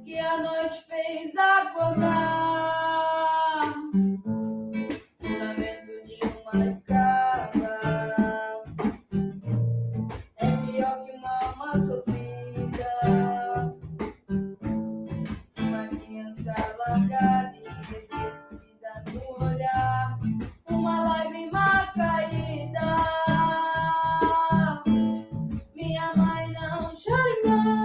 que a noite fez acordar, o lamento de uma escrava é pior que uma alma sofrida, uma criança largada e esquecida no olhar, uma lágrima caída. Minha mãe, não chore mais,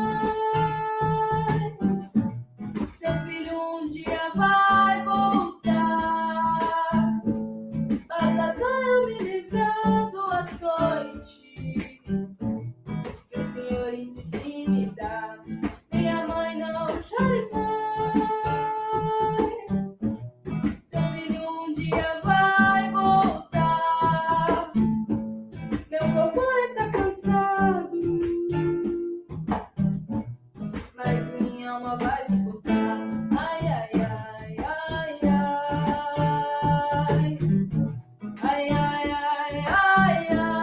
seu filho um dia vai voltar. Basta só eu me livrar do açoite que o Senhor insiste em me dar. Minha mãe, não chore mais, seu filho um dia vai voltar. Meu corpo está cansado, mas minha alma vai suportar. Ai, ai, ai, ai, ai. Ai, ai, ai, ai, ai.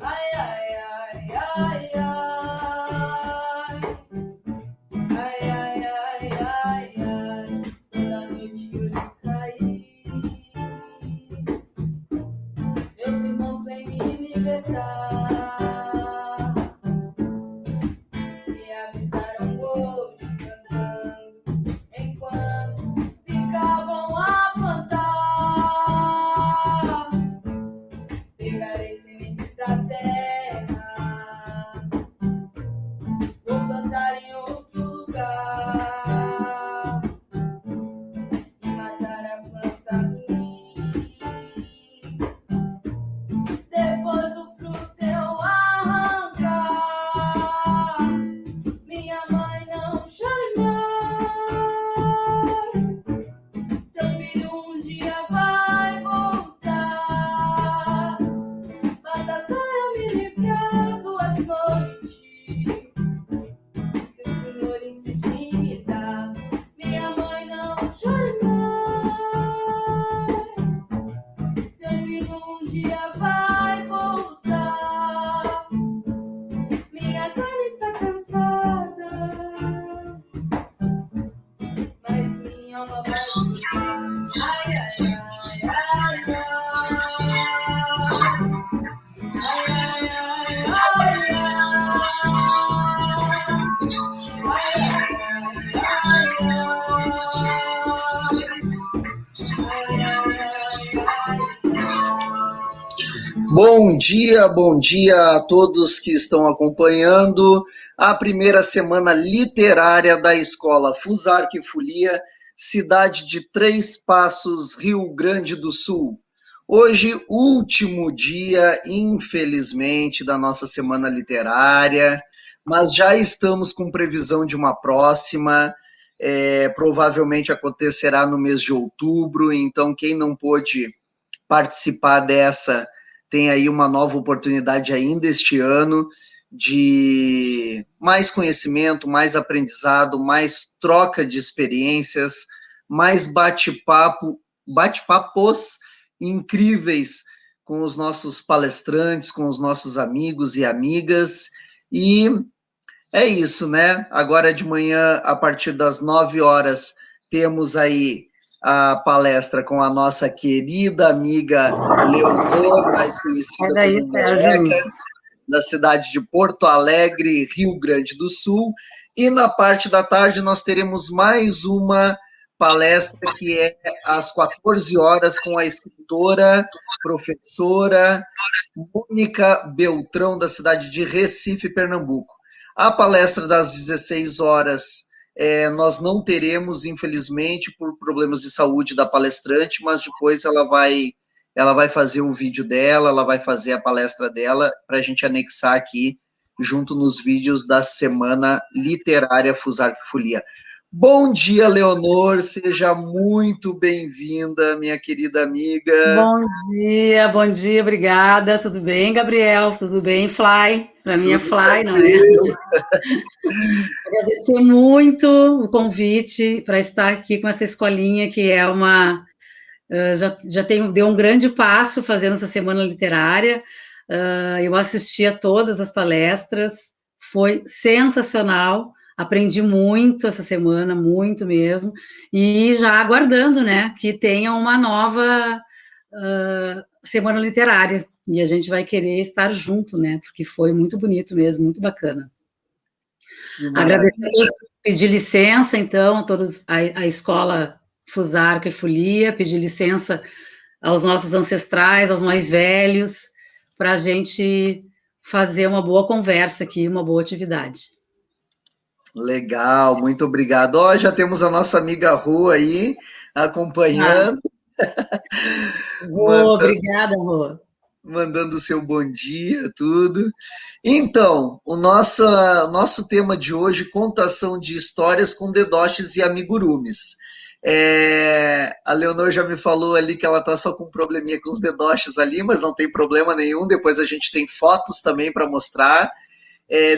Ai, ai, ai, ai, ai. Ai, ai, ai, ai, ai. Toda noite eu lhe caí, meus irmãos vêm me libertar, me avisaram hoje cantando, enquanto ficavam a plantar. Pegarei sementes da terra, vou plantar em outro lugar, e matar a planta ruim. Depois do fruto eu arrancar. Minha mãe, não chore mais, seu filho um dia vai voltar. Basta só eu me livrar do açoite que o Senhor insiste em me dar. Minha mãe, não chore mais, seu filho um dia vai voltar. Minha carne está cansada, mas minha alma vai voltar. Ai, ai, ai, ai, ai. Ai, ai, ai, ai, Bom dia a todos que estão acompanhando a primeira semana literária da Escola Fusarque Folia, cidade de Três Passos, Rio Grande do Sul. Hoje, último dia, infelizmente, da nossa semana literária, mas já estamos com previsão de uma próxima, provavelmente acontecerá no mês de outubro, então quem não pôde participar dessa tem aí uma nova oportunidade ainda este ano de mais conhecimento, mais aprendizado, mais troca de experiências, mais bate-papos incríveis com os nossos palestrantes, com os nossos amigos e amigas. E é isso, né? Agora de manhã, a partir das 9 horas, temos aí a palestra com a nossa querida amiga Leonor, mais conhecida como Moleca, da cidade de Porto Alegre, Rio Grande do Sul. E na parte da tarde nós teremos mais uma palestra que é às 14 horas com a escritora, professora Mônica Beltrão, da cidade de Recife, Pernambuco. A palestra das 16 horas nós não teremos, infelizmente, por problemas de saúde da palestrante, mas depois ela vai fazer o vídeo dela, ela vai fazer a palestra dela para a gente anexar aqui junto nos vídeos da Semana Literária Fusarque Folia. Bom dia, Leonor, seja muito bem-vinda, minha querida amiga. Bom dia, obrigada. Tudo bem, Gabriel? Tudo bem, Fly? Para mim é Fly, não é? Agradecer muito o convite para estar aqui com essa escolinha que é uma... deu um grande passo fazendo essa semana literária. Eu assisti a todas as palestras, foi sensacional, aprendi muito essa semana, muito mesmo, e já aguardando, né, que tenha uma nova semana literária, e a gente vai querer estar junto, né, porque foi muito bonito mesmo, muito bacana. Que Agradecer a maravilha. todos, pedir licença, então, a todos, a escola Fusarca e Folia, pedir licença aos nossos ancestrais, aos mais velhos, para a gente fazer uma boa conversa aqui, uma boa atividade. Legal, muito obrigado. Ó, já temos a nossa amiga Rô aí Ah, acompanhando, manda- obrigada, Rô. mandando o seu bom dia, tudo. Então, nosso tema de hoje, contação de histórias com dedoches e amigurumis. A Leonor já me falou ali que ela tá só com um probleminha com os dedoches ali, mas não tem problema nenhum. Depois a gente tem fotos também para mostrar.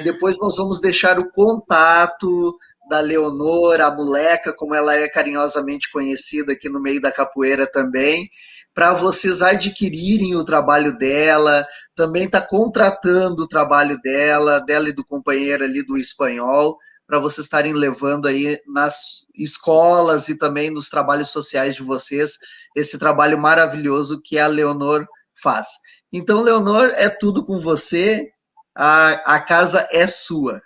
Depois nós vamos deixar o contato da Leonor, a moleca, como ela é carinhosamente conhecida aqui no meio da capoeira também, para vocês adquirirem o trabalho dela, também está contratando o trabalho dela e do companheiro ali do espanhol, para vocês estarem levando aí nas escolas e também nos trabalhos sociais de vocês, esse trabalho maravilhoso que a Leonor faz. Então, Leonor, é tudo com você, a casa é sua.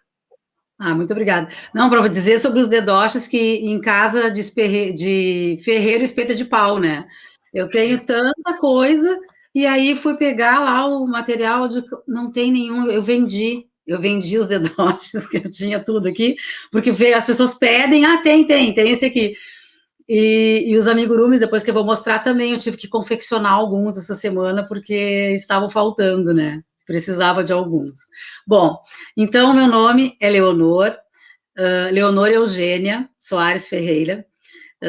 Muito obrigada. Não, para dizer sobre os dedoches que em casa de ferreiro espeta de pau, né? Eu tenho tanta coisa, e aí fui pegar lá o material, não tem nenhum, eu vendi os dedoches, que eu tinha tudo aqui, porque as pessoas pedem, tem esse aqui. E os amigurumis, depois que eu vou mostrar também, eu tive que confeccionar alguns essa semana, porque estavam faltando, né? Precisava de alguns. Bom, então, meu nome é Leonor, Leonor Eugênia Soares Ferreira.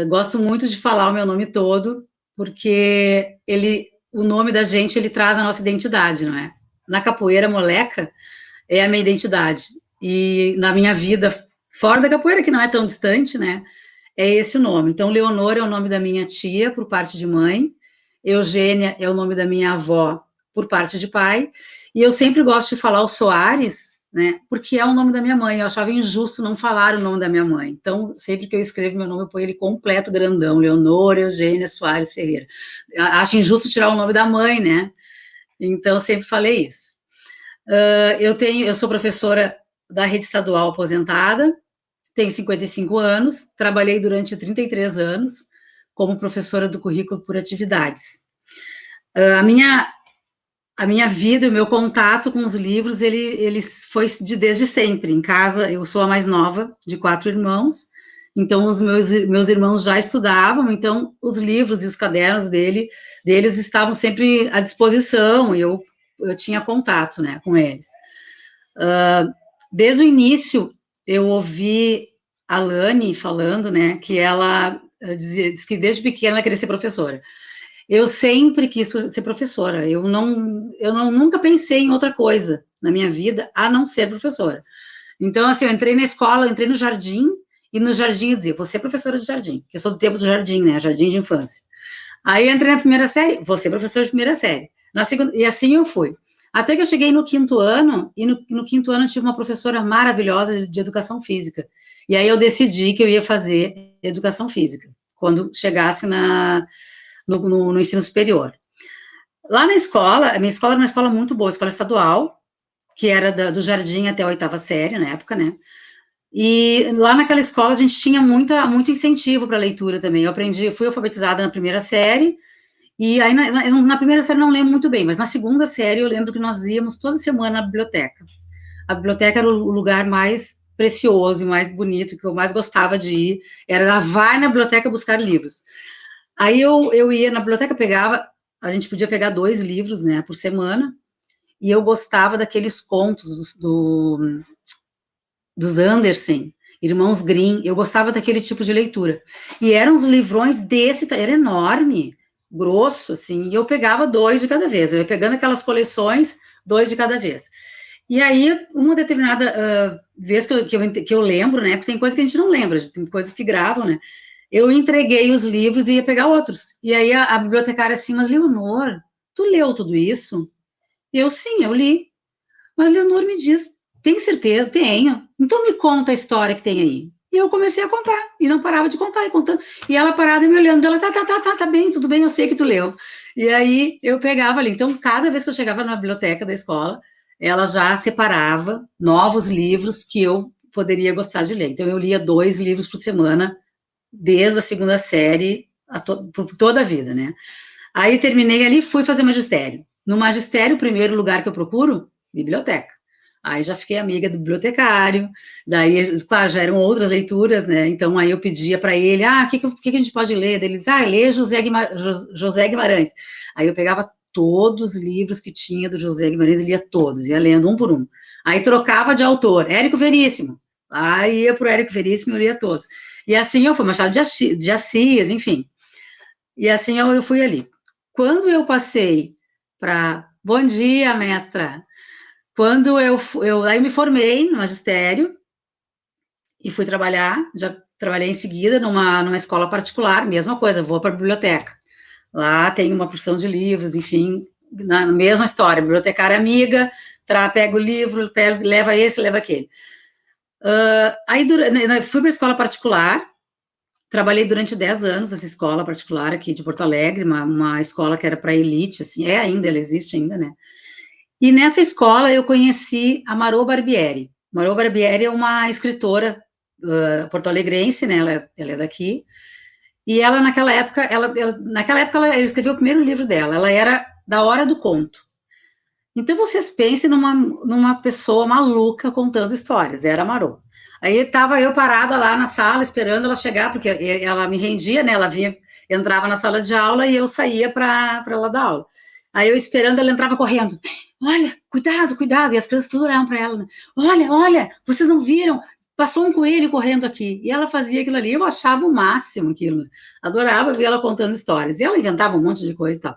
Gosto muito de falar o meu nome todo, porque o nome da gente, ele traz a nossa identidade, não é? Na capoeira, moleca, é a minha identidade. E na minha vida, fora da capoeira, que não é tão distante, né? É esse o nome. Então, Leonor é o nome da minha tia, por parte de mãe. Eugênia é o nome da minha avó, por parte de pai. E eu sempre gosto de falar o Soares, né? Porque é o nome da minha mãe. Eu achava injusto não falar o nome da minha mãe. Então, sempre que eu escrevo meu nome, eu ponho ele completo, grandão. Leonor Eugênia Soares Ferreira. Acho injusto tirar o nome da mãe, né? Então, sempre falei isso. Eu sou professora da rede estadual aposentada, tenho 55 anos, trabalhei durante 33 anos como professora do currículo por atividades. A minha vida, o meu contato com os livros, ele foi desde sempre. Em casa, eu sou a mais nova de 4 irmãos, então os meus irmãos já estudavam, então os livros e os cadernos deles estavam sempre à disposição, e eu tinha contato, né, com eles. Desde o início, eu ouvi a Lani falando, né, que ela diz que desde pequena ela queria ser professora. Eu sempre quis ser professora. Eu nunca pensei em outra coisa na minha vida a não ser professora. Então, assim, eu entrei na escola, entrei no jardim, e no jardim eu dizia, vou ser professora de jardim, porque eu sou do tempo do jardim, né, jardim de infância. Aí entrei na primeira série, vou ser professora de primeira série. Na segunda, e assim eu fui. Até que eu cheguei no quinto ano, e no quinto ano eu tive uma professora maravilhosa de educação física. E aí eu decidi que eu ia fazer educação física, quando chegasse no ensino superior. Lá na escola, a minha escola era uma escola muito boa, escola estadual, que era do jardim até a 8ª série, na época, né? E lá naquela escola a gente tinha muito incentivo para leitura também. Eu fui alfabetizada na primeira série, e aí na primeira série não lembro muito bem, mas na segunda série eu lembro que nós íamos toda semana na biblioteca. A biblioteca era o lugar mais precioso e mais bonito, que eu mais gostava de ir, era vai na biblioteca buscar livros. Aí eu ia na biblioteca, a gente podia pegar 2 livros, né, por semana, e eu gostava daqueles contos dos Andersen, Irmãos Grimm, eu gostava daquele tipo de leitura. E eram uns livrões era enorme, grosso, assim, e eu pegava 2 de cada vez, eu ia pegando aquelas coleções, 2 de cada vez. E aí, uma determinada vez que eu lembro, né, porque tem coisa que a gente não lembra, tem coisas que gravam, né, eu entreguei os livros e ia pegar outros. E aí a bibliotecária assim, mas Leonor, tu leu tudo isso? Eu, sim, eu li. Mas Leonor me diz, tem certeza? Tenho. Então me conta a história que tem aí. E eu comecei a contar, e não parava de contar, e contando. E ela parada e me olhando, ela, tá bem, tudo bem, eu sei que tu leu. E aí eu pegava ali. Então, cada vez que eu chegava na biblioteca da escola, ela já separava novos livros que eu poderia gostar de ler. Então, eu lia 2 livros por semana, desde a segunda série, por toda a vida, né? Aí terminei ali, fui fazer magistério. No magistério, o primeiro lugar que eu procuro, biblioteca. Aí já fiquei amiga do bibliotecário, daí, claro, já eram outras leituras, né? Então aí eu pedia para ele, o que a gente pode ler? Ele dizia, lê José Guimarães. Aí eu pegava todos os livros que tinha do José Guimarães e lia todos, ia lendo um por um. Aí trocava de autor, Érico Veríssimo. Aí ia pro Érico Veríssimo e eu lia todos. E assim eu fui, Machado de Assis, enfim. E assim eu fui ali. Quando eu passei para... Bom dia, mestra! Quando aí me formei no magistério e fui trabalhar, já trabalhei em seguida numa escola particular, mesma coisa, vou para a biblioteca. Lá tem uma porção de livros, enfim, na mesma história, bibliotecária amiga, pega o livro, leva esse, leva aquele. Aí fui para a escola particular, trabalhei durante 10 anos nessa escola particular aqui de Porto Alegre, uma escola que era para elite, assim, ela existe ainda, né? E nessa escola eu conheci a Marô Barbieri. Marô Barbieri é uma escritora porto-alegrense, né? Ela é daqui. E ela, naquela época, ela escreveu o primeiro livro dela. Ela era da Hora do Conto. Então, vocês pensem numa pessoa maluca contando histórias. Era a Marô. Aí estava eu parada lá na sala, esperando ela chegar, porque ela me rendia, né? Ela entrava na sala de aula e eu saía para ela dar aula. Aí eu esperando, ela entrava correndo. Olha, cuidado, cuidado. E as crianças tudo olhavam para ela. Né? Olha, vocês não viram? Passou um coelho correndo aqui. E ela fazia aquilo ali. Eu achava o máximo aquilo. Adorava ver ela contando histórias. E ela inventava um monte de coisa e tal.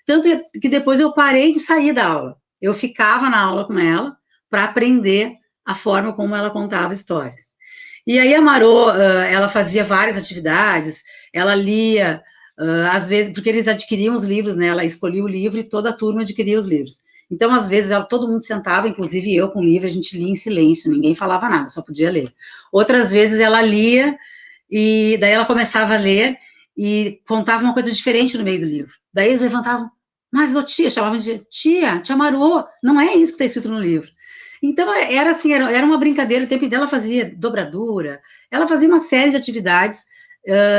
Tanto que depois eu parei de sair da aula. Eu ficava na aula com ela para aprender a forma como ela contava histórias. E aí a Marô, ela fazia várias atividades, ela lia, às vezes, porque eles adquiriam os livros, né? Ela escolhia o livro e toda a turma adquiria os livros. Então, às vezes, todo mundo sentava, inclusive eu com o livro, a gente lia em silêncio, ninguém falava nada, só podia ler. Outras vezes ela lia e daí ela começava a ler e contava uma coisa diferente no meio do livro. Daí eles levantavam, mas, tia, chamavam de tia Marô, não é isso que está escrito no livro. Então, era assim, era uma brincadeira, o tempo dela fazia dobradura, ela fazia uma série de atividades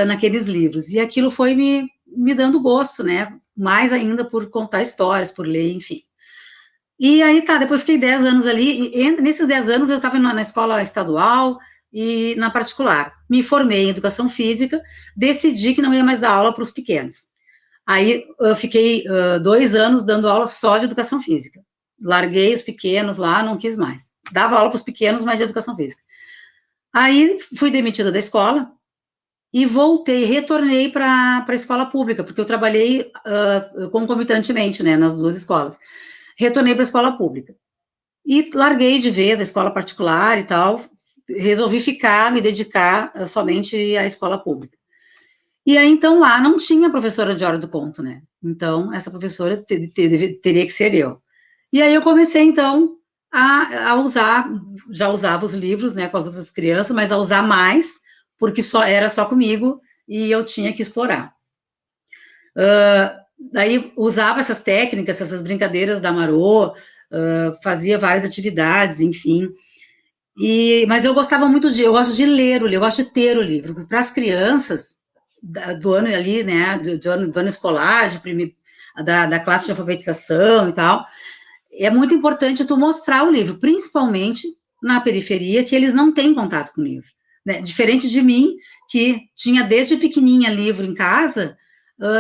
naqueles livros, e aquilo foi me dando gosto, né, mais ainda por contar histórias, por ler, enfim. E aí, depois fiquei 10 anos ali, e nesses 10 anos eu estava na escola estadual e na particular. Me formei em educação física, decidi que não ia mais dar aula para os pequenos. Aí eu fiquei 2 anos dando aula só de educação física. Larguei os pequenos lá, não quis mais. Dava aula para os pequenos, mas de educação física. Aí fui demitida da escola e retornei para a escola pública, porque eu trabalhei concomitantemente, né, nas 2 escolas. Retornei para a escola pública. E larguei de vez a escola particular e tal, resolvi me dedicar somente à escola pública. E aí, então, lá não tinha professora de Hora do Conto, né? Então, essa professora teria que ser eu. E aí eu comecei, então, a usar, já usava os livros, né, com as outras crianças, mas a usar mais, porque era só comigo e eu tinha que explorar. Daí usava essas técnicas, essas brincadeiras da Marô, fazia várias atividades, enfim. Mas eu gostava muito eu gosto de ler o livro, eu gosto de ter o livro. Para as crianças do ano ali, né, do ano escolar, da classe de alfabetização e tal, é muito importante tu mostrar o livro, principalmente na periferia, que eles não têm contato com o livro. Né? Diferente de mim, que tinha desde pequenininha livro em casa,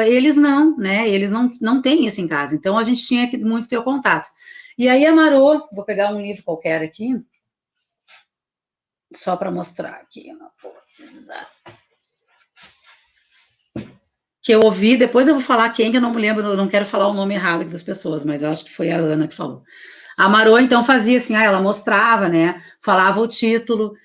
eles não, né? Eles não têm isso em casa. Então, a gente tinha que muito ter o contato. E aí, a Marô, vou pegar um livro qualquer aqui, só para mostrar aqui. Que eu ouvi, depois eu vou falar quem, que eu não me lembro, eu não quero falar o nome errado das pessoas, mas eu acho que foi a Ana que falou. A Marô, então, fazia assim, ela mostrava, né, falava o título,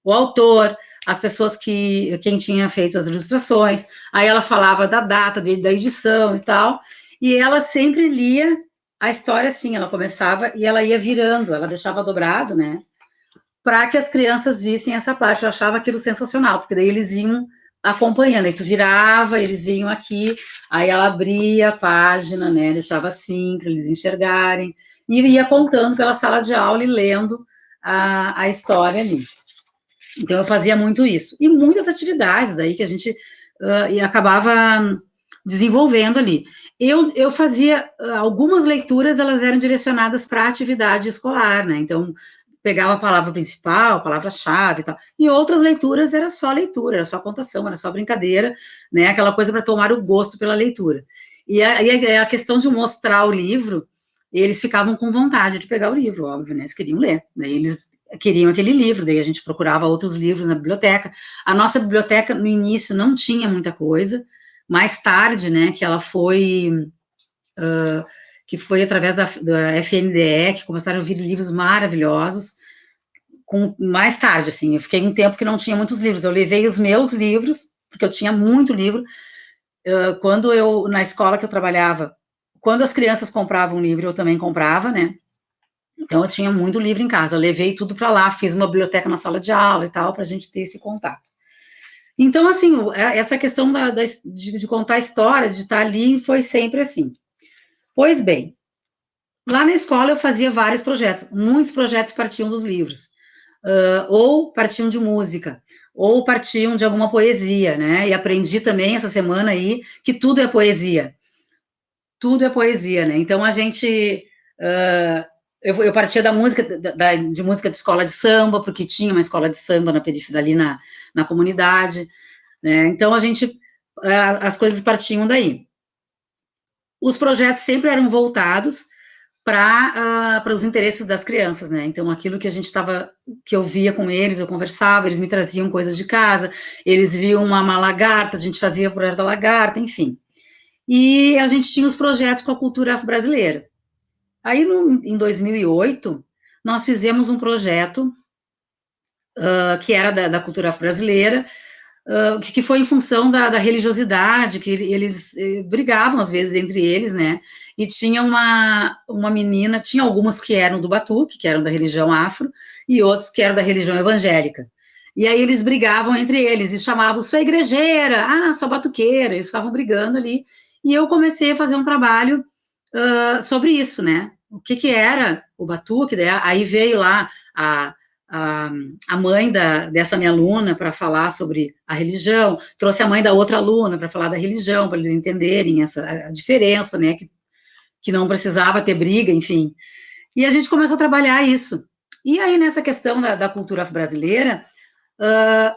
o autor, as pessoas quem tinha feito as ilustrações, aí ela falava da data da edição e tal, E ela sempre lia a história assim, ela começava e ela ia virando, ela deixava dobrado, né? Para que as crianças vissem essa parte. Eu achava aquilo sensacional, porque daí eles iam acompanhando, aí tu virava, eles vinham aqui, aí ela abria a página, né, deixava assim, para eles enxergarem, e ia contando pela sala de aula e lendo a história ali. Então, eu fazia muito isso. E muitas atividades aí que a gente acabava desenvolvendo ali. Eu fazia algumas leituras, elas eram direcionadas para a atividade escolar, né? Então, pegava a palavra principal, a palavra-chave e tal. E outras leituras era só leitura, era só contação, era só brincadeira, né? Aquela coisa para tomar o gosto pela leitura. E a questão de mostrar o livro, eles ficavam com vontade de pegar o livro, óbvio, né? Eles queriam ler. Daí eles queriam aquele livro, daí a gente procurava outros livros na biblioteca. A nossa biblioteca, no início, não tinha muita coisa. Mais tarde, né, que ela foi... que foi através da FNDE, que começaram a vir livros maravilhosos, mais tarde, assim, eu fiquei um tempo que não tinha muitos livros, eu levei os meus livros, porque eu tinha muito livro, quando na escola que eu trabalhava, quando as crianças compravam um livro, eu também comprava, né, então eu tinha muito livro em casa, eu levei tudo para lá, fiz uma biblioteca na sala de aula e tal, para a gente ter esse contato. Então, assim, essa questão de contar a história, de estar ali, foi sempre assim. Pois bem, lá na escola eu fazia vários projetos, muitos projetos partiam dos livros, ou partiam de música, ou partiam de alguma poesia, né, e aprendi também essa semana aí que tudo é poesia, né, então a gente, eu partia da música, de música de escola de samba, porque tinha uma escola de samba na periferia, ali na comunidade, né, então a gente, as coisas partiam daí. Os projetos sempre eram voltados para os interesses das crianças, né? Então, aquilo que eu via com eles, eu conversava, eles me traziam coisas de casa, eles viam uma lagarta, a gente fazia o projeto da lagarta, enfim. E a gente tinha os projetos com a cultura afro-brasileira. Aí, em 2008, nós fizemos um projeto que era da cultura afro-brasileira, que foi em função da religiosidade, que eles brigavam, às vezes, entre eles, né, e tinha uma menina, tinha algumas que eram do Batuque, que eram da religião afro, e outros que eram da religião evangélica, e aí eles brigavam entre eles, e chamavam, sua igrejeira, sua batuqueira, eles ficavam brigando ali, e eu comecei a fazer um trabalho sobre isso, né, o que era o Batuque, aí veio lá a mãe dessa minha aluna para falar sobre a religião, trouxe a mãe da outra aluna para falar da religião, para eles entenderem a diferença, né, que não precisava ter briga, enfim. E a gente começou a trabalhar isso. E aí, nessa questão da cultura afro-brasileira,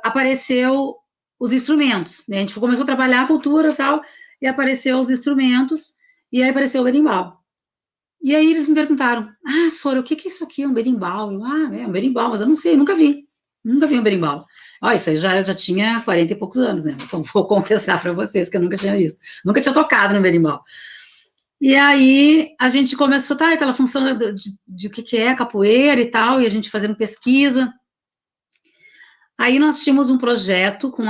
apareceu os instrumentos, né, a gente começou a trabalhar a cultura e tal, e apareceu os instrumentos, e aí apareceu o berimbau. E aí eles me perguntaram, Sora, o que é isso aqui, um berimbau? Eu, é um berimbau, mas eu não sei, nunca vi um berimbau. Isso aí já tinha 40 e poucos anos, né, então vou confessar para vocês que eu nunca tinha visto, nunca tinha tocado no berimbau. E aí a gente começou, aquela função de o que é capoeira e tal, e a gente fazendo pesquisa. Aí nós tínhamos um projeto com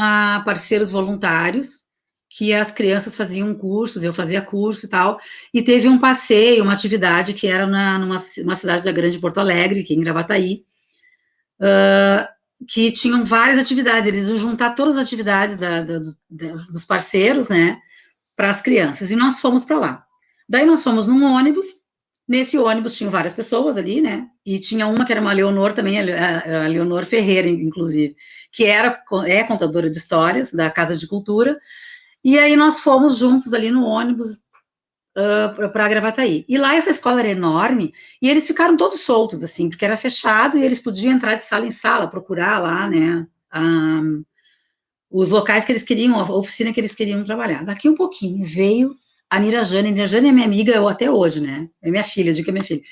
parceiros voluntários, que as crianças faziam cursos, eu fazia curso e tal, e teve um passeio, uma atividade que era numa cidade da Grande Porto Alegre, que é em Gravataí, que tinham várias atividades, eles iam juntar todas as atividades dos parceiros, né, para as crianças, e nós fomos para lá. Daí nós fomos num ônibus, nesse ônibus tinham várias pessoas ali, né, e tinha uma que era uma Leonor também, a Leonor Ferreira, inclusive, que é contadora de histórias da Casa de Cultura, e aí nós fomos juntos ali no ônibus para Gravataí. E lá essa escola era enorme, e eles ficaram todos soltos, assim, porque era fechado, e eles podiam entrar de sala em sala, procurar lá, né, os locais que eles queriam, a oficina que eles queriam trabalhar. Daqui um pouquinho veio a Nirajane é minha amiga até hoje, né, é minha filha, eu digo que é minha filha.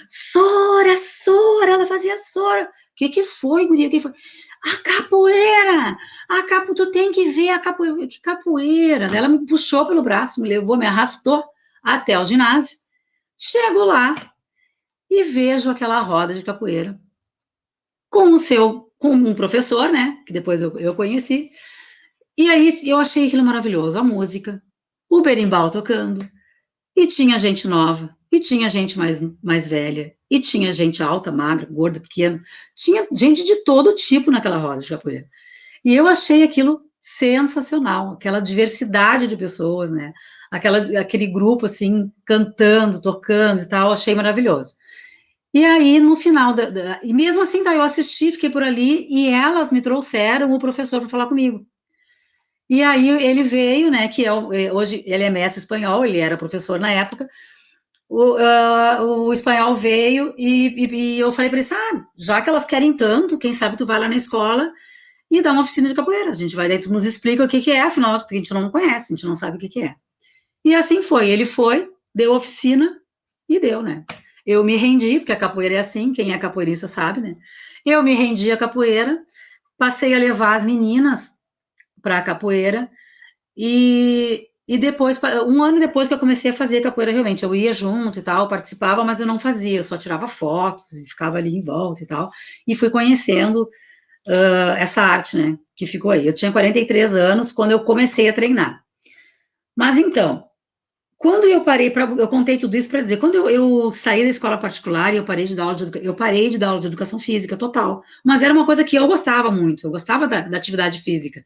Sora, ela fazia Sora. O que foi, guria? O que foi? A capoeira! Tu tem que ver a capoeira. Que capoeira? Ela me puxou pelo braço, me levou, me arrastou até o ginásio. Chego lá e vejo aquela roda de capoeira com um professor, né, que depois eu conheci. E aí eu achei aquilo maravilhoso, a música, o berimbau tocando, E tinha gente nova, e tinha gente mais velha, e tinha gente alta, magra, gorda, pequena. Tinha gente de todo tipo naquela roda de capoeira. E eu achei aquilo sensacional, aquela diversidade de pessoas, né? Aquele grupo, assim, cantando, tocando e tal, achei maravilhoso. E aí, no final, e mesmo assim, daí eu assisti, fiquei por ali, e elas me trouxeram o professor para falar comigo. E aí ele veio, né, hoje ele é mestre espanhol, ele era professor na época, o espanhol veio e eu falei para ele, já que elas querem tanto, quem sabe tu vai lá na escola e dá uma oficina de capoeira, a gente vai, daí tu nos explica o que é, afinal, porque a gente não conhece, a gente não sabe o que é. E assim foi, ele foi, deu oficina e deu, né. Eu me rendi, porque a capoeira é assim, quem é capoeirista sabe, né. Eu me rendi à capoeira, passei a levar as meninas para a capoeira, e depois, um ano depois que eu comecei a fazer capoeira, realmente, eu ia junto e tal, participava, mas eu não fazia, eu só tirava fotos e ficava ali em volta e tal, e fui conhecendo essa arte, né, que ficou aí. Eu tinha 43 anos quando eu comecei a treinar. Mas então, quando eu parei, eu contei tudo isso para dizer, quando eu saí da escola particular e eu parei de dar aula de educação física total, mas era uma coisa que eu gostava muito, eu gostava da atividade física.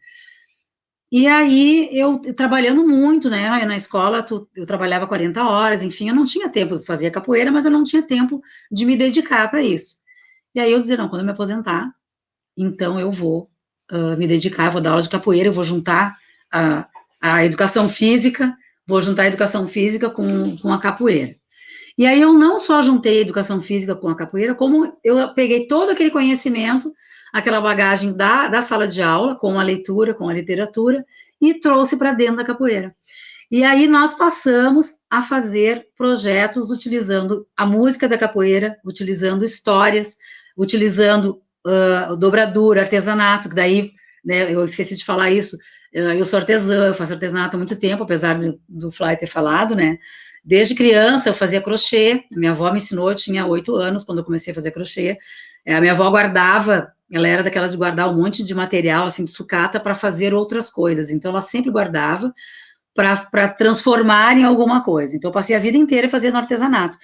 E aí, eu trabalhando muito, né, na escola, eu trabalhava 40 horas, enfim, eu não tinha tempo, de fazer capoeira, mas eu não tinha tempo de me dedicar para isso. E aí eu dizia, não, quando eu me aposentar, então eu vou me dedicar, vou dar aula de capoeira, eu vou juntar a educação física, com a capoeira. E aí eu não só juntei a educação física com a capoeira, como eu peguei todo aquele conhecimento, aquela bagagem da sala de aula, com a leitura, com a literatura, e trouxe para dentro da capoeira. E aí nós passamos a fazer projetos utilizando a música da capoeira, utilizando histórias, utilizando dobradura, artesanato, que daí, né, eu esqueci de falar isso, eu sou artesã, eu faço artesanato há muito tempo, apesar do Fly ter falado, né, desde criança eu fazia crochê, minha avó me ensinou, eu tinha 8 anos quando eu comecei a fazer crochê, a minha avó guardava, ela era daquelas de guardar um monte de material, assim, de sucata, para fazer outras coisas, então ela sempre guardava para transformar em alguma coisa, então eu passei a vida inteira fazendo artesanato,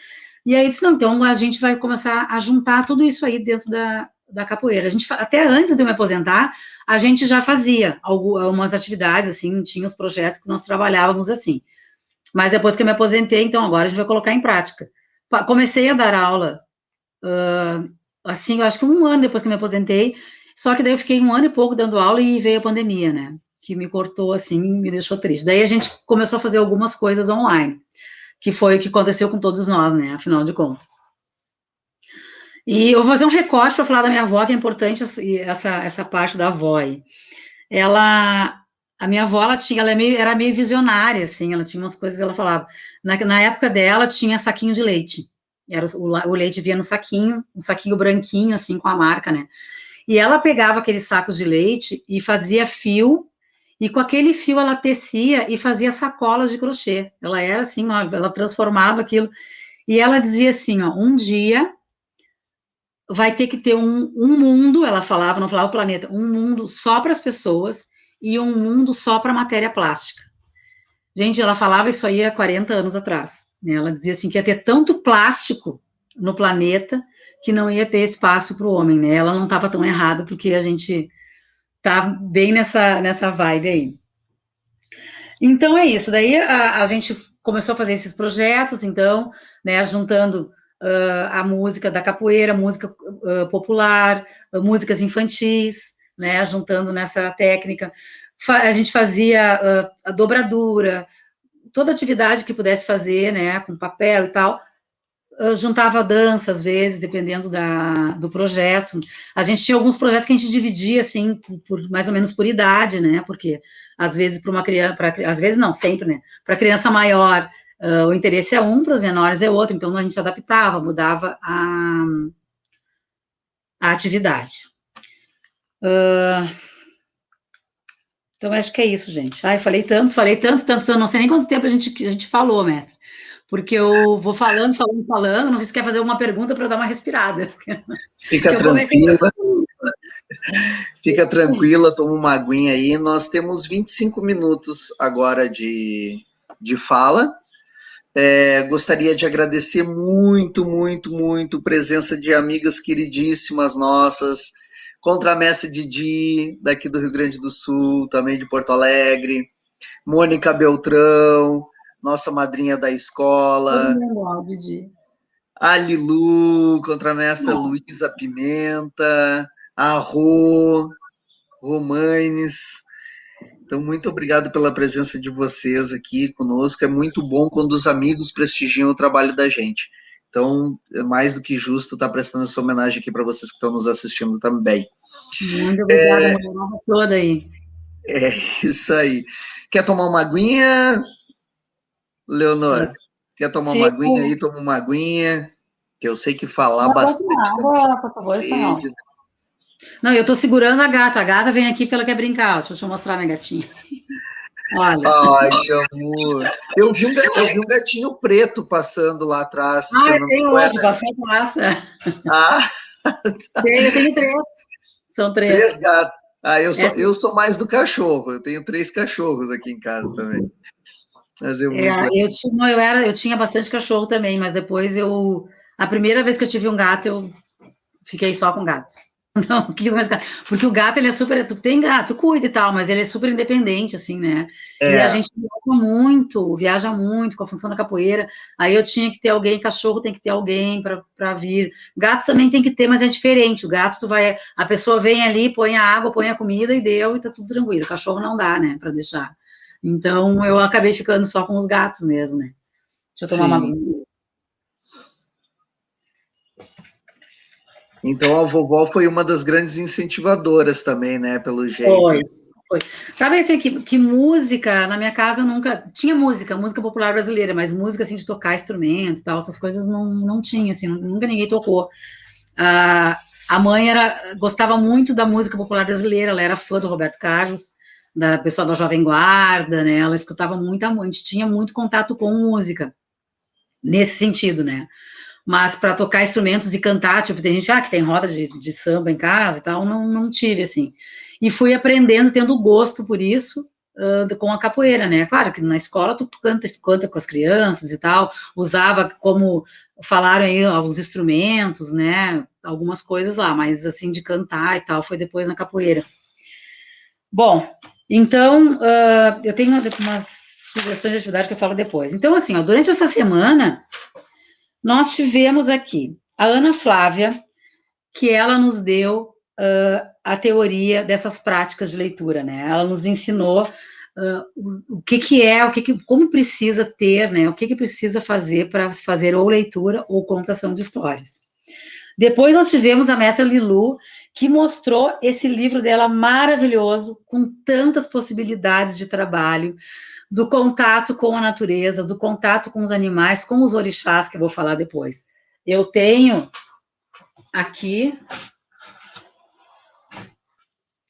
e aí disse, não, então a gente vai começar a juntar tudo isso aí dentro da capoeira, a gente, até antes de eu me aposentar, a gente já fazia algumas atividades, assim, tinha os projetos que nós trabalhávamos assim, mas depois que eu me aposentei, então agora a gente vai colocar em prática. Comecei a dar aula, assim, eu acho que um ano depois que eu me aposentei, só que daí eu fiquei um ano e pouco dando aula e veio a pandemia, né, que me cortou, assim, me deixou triste. Daí a gente começou a fazer algumas coisas online, que foi o que aconteceu com todos nós, né, afinal de contas. E eu vou fazer um recorte para falar da minha avó, que é importante essa parte da avó aí. A minha avó, era meio visionária, assim, ela tinha umas coisas que ela falava. Na época dela, tinha saquinho de leite. O leite vinha no saquinho, um saquinho branquinho, assim, com a marca, né? E ela pegava aqueles sacos de leite e fazia fio, e com aquele fio ela tecia e fazia sacolas de crochê. Ela era assim, ela transformava aquilo. E ela dizia assim, ó, um dia vai ter que ter um mundo, ela falava, não falava o planeta, um mundo só para as pessoas e um mundo só para matéria plástica. Gente, ela falava isso aí há 40 anos atrás. Né? Ela dizia assim que ia ter tanto plástico no planeta que não ia ter espaço para o homem. Né? Ela não estava tão errada, porque a gente tá bem nessa vibe aí. Então é isso. Daí a gente começou a fazer esses projetos, então, né, juntando a música da capoeira, música popular, músicas infantis, né, juntando nessa técnica. A gente fazia a dobradura, toda atividade que pudesse fazer, né, com papel e tal, juntava dança, às vezes, dependendo do projeto. A gente tinha alguns projetos que a gente dividia, assim, mais ou menos por idade, né, porque, às vezes, para uma criança, às vezes não, sempre, né, para criança maior, o interesse é um, para os menores é outro, então a gente adaptava, mudava a atividade. Então, acho que é isso, gente. Ai, falei tanto, não sei nem quanto tempo a gente falou, mestre, porque eu vou falando, não sei se quer fazer alguma pergunta para eu dar uma respirada. Fica tranquila. Fica tranquila, toma uma aguinha aí. Nós temos 25 minutos agora de fala. Gostaria de agradecer muito, muito, muito a presença de amigas queridíssimas nossas, Contramestre Didi, daqui do Rio Grande do Sul, também de Porto Alegre, Mônica Beltrão, nossa madrinha da escola, Todo mundo, ó, Didi. a Lilu, Contramestra Luísa Pimenta, a Rô, Romanes. Então, muito obrigado pela presença de vocês aqui conosco. É muito bom quando os amigos prestigiam o trabalho da gente. Então, é mais do que justo estar prestando essa homenagem aqui para vocês que estão nos assistindo também. Muito obrigada, mulher toda aí. É isso aí. Quer tomar uma aguinha, Leonor? Quer tomar uma aguinha aí? Toma uma aguinha, que eu sei que falar bastante. Água, por favor, espanhol. Não, eu tô segurando a gata vem aqui porque ela quer brincar. Deixa eu mostrar a minha gatinha. Olha. Ai, que amor. Eu vi um gatinho preto passando lá atrás. Eu tenho outro, passou massa. Eu tenho 3. São 3. 3 gatos. Eu sou mais do cachorro. Eu tenho 3 cachorros aqui em casa também. Mas eu tinha bastante cachorro também, mas depois a primeira vez que eu tive um gato, eu fiquei só com gato. Não quis mais gato. Porque o gato, ele é super... Tu tem gato, cuida e tal, mas ele é super independente, assim, né? E a gente viaja muito com a função da capoeira. Aí eu tinha que ter alguém, cachorro tem que ter alguém para vir. Gato também tem que ter, mas é diferente. O gato, a pessoa vem ali, põe a água, põe a comida e deu, e tá tudo tranquilo. O cachorro não dá, né, para deixar. Então, eu acabei ficando só com os gatos mesmo, né? Deixa eu tomar uma aguinha. Então, a vovó foi uma das grandes incentivadoras também, né, pelo jeito. Foi. Sabe assim, que música, na minha casa nunca... Tinha música popular brasileira, mas música, assim, de tocar instrumento e tal, essas coisas não tinha, assim, nunca ninguém tocou. A mãe gostava muito da música popular brasileira, ela era fã do Roberto Carlos, da pessoa da Jovem Guarda, né, ela escutava muito, a gente tinha muito contato com música, nesse sentido, né. Mas para tocar instrumentos e cantar, tipo, tem gente que tem roda de samba em casa e tal, não tive, assim. E fui aprendendo, tendo gosto por isso, com a capoeira, né? Claro que na escola tu canta com as crianças e tal, usava, como falaram aí, alguns instrumentos, né? Algumas coisas lá, mas assim, de cantar e tal, foi depois na capoeira. Bom, então, eu tenho umas sugestões de atividade que eu falo depois. Então, assim, durante essa semana... Nós tivemos aqui a Ana Flávia, que ela nos deu a teoria dessas práticas de leitura, né? Ela nos ensinou o que é, como precisa ter, né? O que precisa fazer para fazer ou leitura ou contação de histórias. Depois nós tivemos a mestra Lilu, que mostrou esse livro dela maravilhoso, com tantas possibilidades de trabalho, do contato com a natureza, do contato com os animais, com os orixás, que eu vou falar depois. Eu tenho aqui...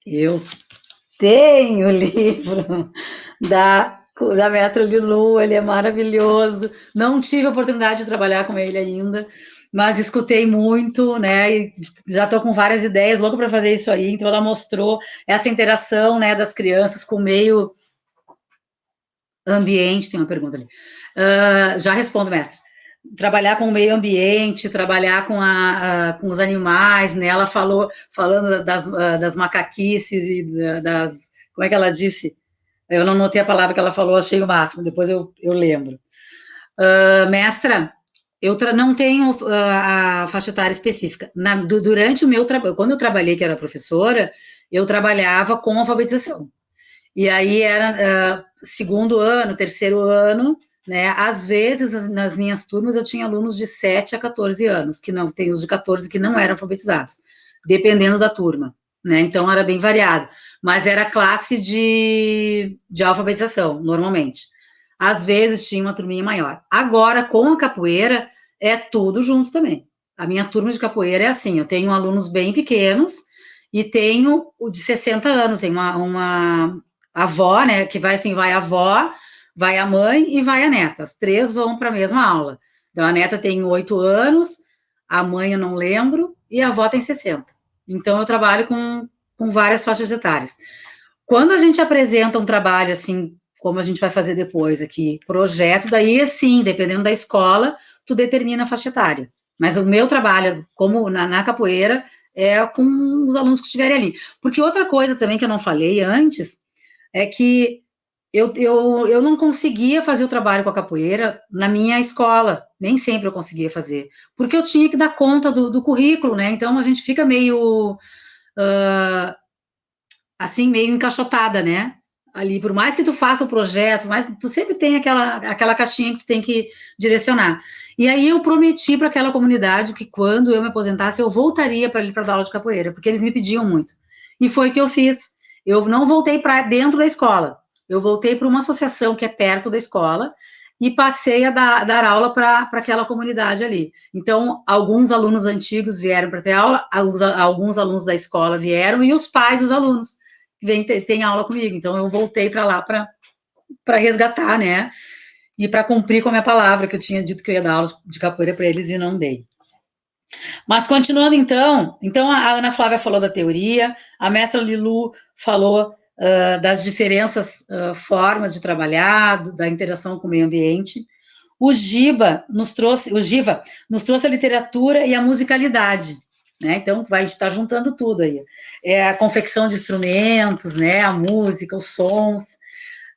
Eu tenho o livro da mestra Lilu, ele é maravilhoso. Não tive a oportunidade de trabalhar com ele ainda, mas escutei muito, né, e já estou com várias ideias, louca para fazer isso aí. Então, ela mostrou essa interação, né, das crianças com o meio ambiente. Tem uma pergunta ali. Já respondo, mestre. Trabalhar com o meio ambiente, trabalhar com os animais, né? Ela falando das macaquices e das... Como é que ela disse? Eu não notei a palavra que ela falou, achei o máximo, depois eu lembro. Mestra, eu não tenho a faixa etária específica. Durante o meu trabalho, quando eu trabalhei, que era professora, eu trabalhava com alfabetização. E aí era segundo ano, terceiro ano, né? Às vezes, nas minhas turmas, eu tinha alunos de 7 a 14 anos, que não tem os de 14 que não eram alfabetizados, dependendo da turma, né? Então, era bem variado. Mas era classe de alfabetização, normalmente. Às vezes, tinha uma turminha maior. Agora, com a capoeira, é tudo junto também. A minha turma de capoeira é assim, eu tenho alunos bem pequenos e tenho o de 60 anos, tem uma avó, né, que vai assim, vai a avó, vai a mãe e vai a neta. As 3 vão para a mesma aula. Então, a neta tem 8 anos, a mãe eu não lembro, e a avó tem 60. Então, eu trabalho com várias faixas etárias. Quando a gente apresenta um trabalho, assim, como a gente vai fazer depois aqui, projetos, daí, sim, dependendo da escola, tu determina a faixa etária. Mas o meu trabalho, como na capoeira, é com os alunos que estiverem ali. Porque outra coisa também que eu não falei antes, é que eu não conseguia fazer o trabalho com a capoeira na minha escola, nem sempre eu conseguia fazer, porque eu tinha que dar conta do currículo, né? Então a gente fica meio assim, meio encaixotada, né? Ali, por mais que tu faça o projeto, mas tu sempre tem aquela caixinha que tu tem que direcionar. E aí eu prometi para aquela comunidade que quando eu me aposentasse, eu voltaria para ali para dar aula de capoeira, porque eles me pediam muito. E foi o que eu fiz. Eu não voltei para dentro da escola, eu voltei para uma associação que é perto da escola e passei a dar aula para aquela comunidade ali. Então, alguns alunos antigos vieram para ter aula, alguns alunos da escola vieram e os pais dos alunos tem aula comigo. Então, eu voltei para lá para resgatar, né? E para cumprir com a minha palavra, que eu tinha dito que eu ia dar aula de capoeira para eles e não dei. Mas continuando então a Ana Flávia falou da teoria, a mestra Lilu falou das diferentes formas de trabalhar, da interação com o meio ambiente. O Giva nos trouxe a literatura e a musicalidade, né? Então vai estar juntando tudo aí. É a confecção de instrumentos, né? A música, os sons.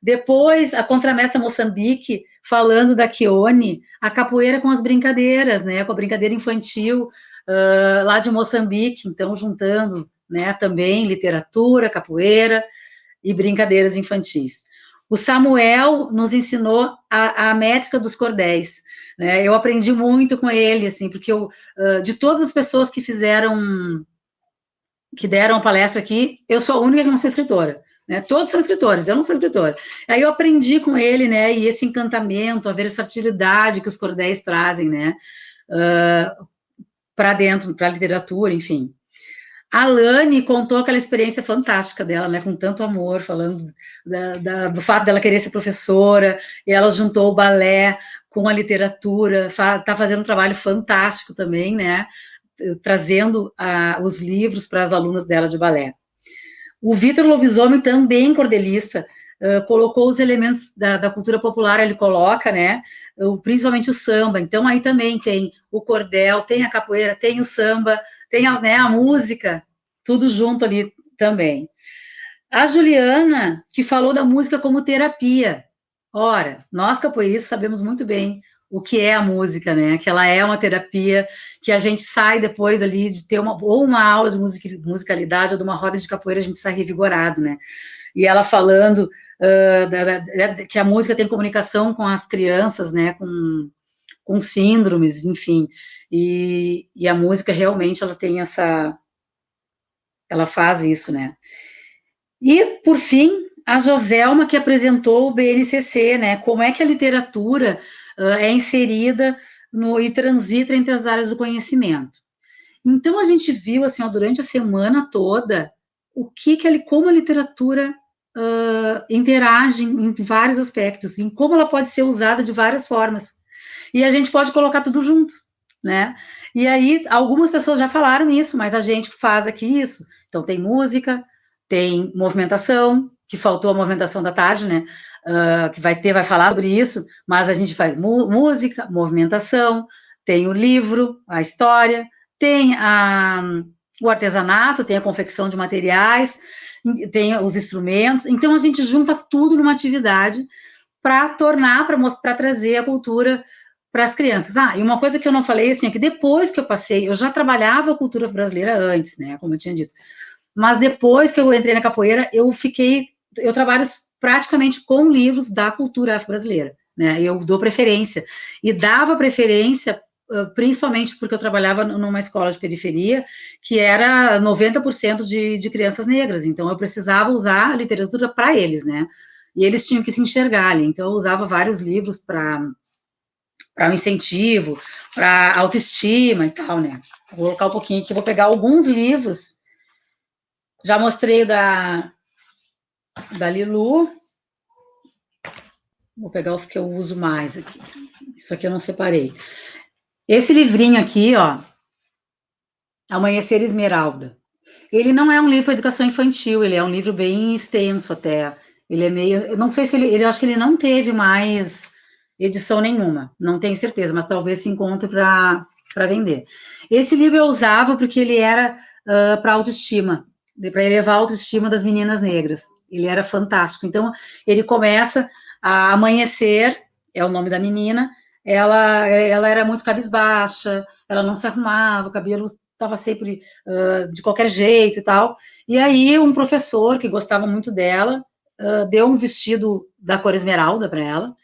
Depois, a contramestra Moçambique, falando da Kione, a capoeira com as brincadeiras, né? Com a brincadeira infantil lá de Moçambique, então juntando, né? Também literatura, capoeira e brincadeiras infantis. O Samuel nos ensinou a métrica dos cordéis, né? Eu aprendi muito com ele, assim, porque de todas as pessoas que deram palestra aqui, eu sou a única que não sou escritora, né? Todos são escritores, eu não sou escritora. Aí eu aprendi com ele, né? E esse encantamento, a versatilidade que os cordéis trazem, né? Para dentro, para a literatura, enfim. A Lani contou aquela experiência fantástica dela, né, com tanto amor, falando do fato dela querer ser professora, e ela juntou o balé com a literatura, está fazendo um trabalho fantástico também, né, trazendo os livros para as alunas dela de balé. O Vitor Lobisomem, também cordelista, colocou os elementos da cultura popular, ele coloca, né, principalmente o samba, então aí também tem o cordel, tem a capoeira, tem o samba, tem a música, tudo junto ali também. A Juliana, que falou da música como terapia. Ora, nós capoeiristas sabemos muito bem o que é a música, né, que ela é uma terapia, que a gente sai depois ali de ter uma aula de musicalidade ou de uma roda de capoeira, a gente sai revigorado, né, e ela falando que a música tem comunicação com as crianças, né, com síndromes, enfim, e a música realmente ela tem ela faz isso, né. E, por fim, a Joselma, que apresentou o BNCC, né, como é que a literatura é inserida e transita entre as áreas do conhecimento. Então, a gente viu, assim, durante a semana toda, como a literatura interage em vários aspectos, em como ela pode ser usada de várias formas. E a gente pode colocar tudo junto, né? E aí, algumas pessoas já falaram isso, mas a gente faz aqui isso. Então, tem música, tem movimentação, que faltou a movimentação da tarde, né? Que vai falar sobre isso, mas a gente faz música, movimentação, tem o livro, a história, tem o artesanato, tem a confecção de materiais, tem os instrumentos, então a gente junta tudo numa atividade para trazer a cultura para as crianças. E uma coisa que eu não falei, assim, é que depois que eu já trabalhava a cultura brasileira antes, né, como eu tinha dito, mas depois que eu entrei na capoeira, eu trabalho praticamente com livros da cultura afro-brasileira, né, eu dou preferência, e dava preferência principalmente porque eu trabalhava numa escola de periferia, que era 90% de crianças negras, então eu precisava usar a literatura para eles, né, e eles tinham que se enxergar ali, então eu usava vários livros para um incentivo, para autoestima e tal, né. Vou colocar um pouquinho aqui, vou pegar alguns livros, já mostrei da Lilu, vou pegar os que eu uso mais aqui, isso aqui eu não separei. Esse livrinho aqui, ó, Amanhecer Esmeralda, ele não é um livro para educação infantil, ele é um livro bem extenso até, Ele é meio, eu não sei se ele acho que ele não teve mais edição nenhuma, não tenho certeza, mas talvez se encontre para vender. Esse livro eu usava porque ele era para autoestima, para elevar a autoestima das meninas negras. Ele era fantástico. Então, ele começa a amanhecer, é o nome da menina, ela era muito cabisbaixa, ela não se arrumava, o cabelo estava sempre de qualquer jeito e tal. E aí, um professor que gostava muito dela deu um vestido da cor esmeralda para ela,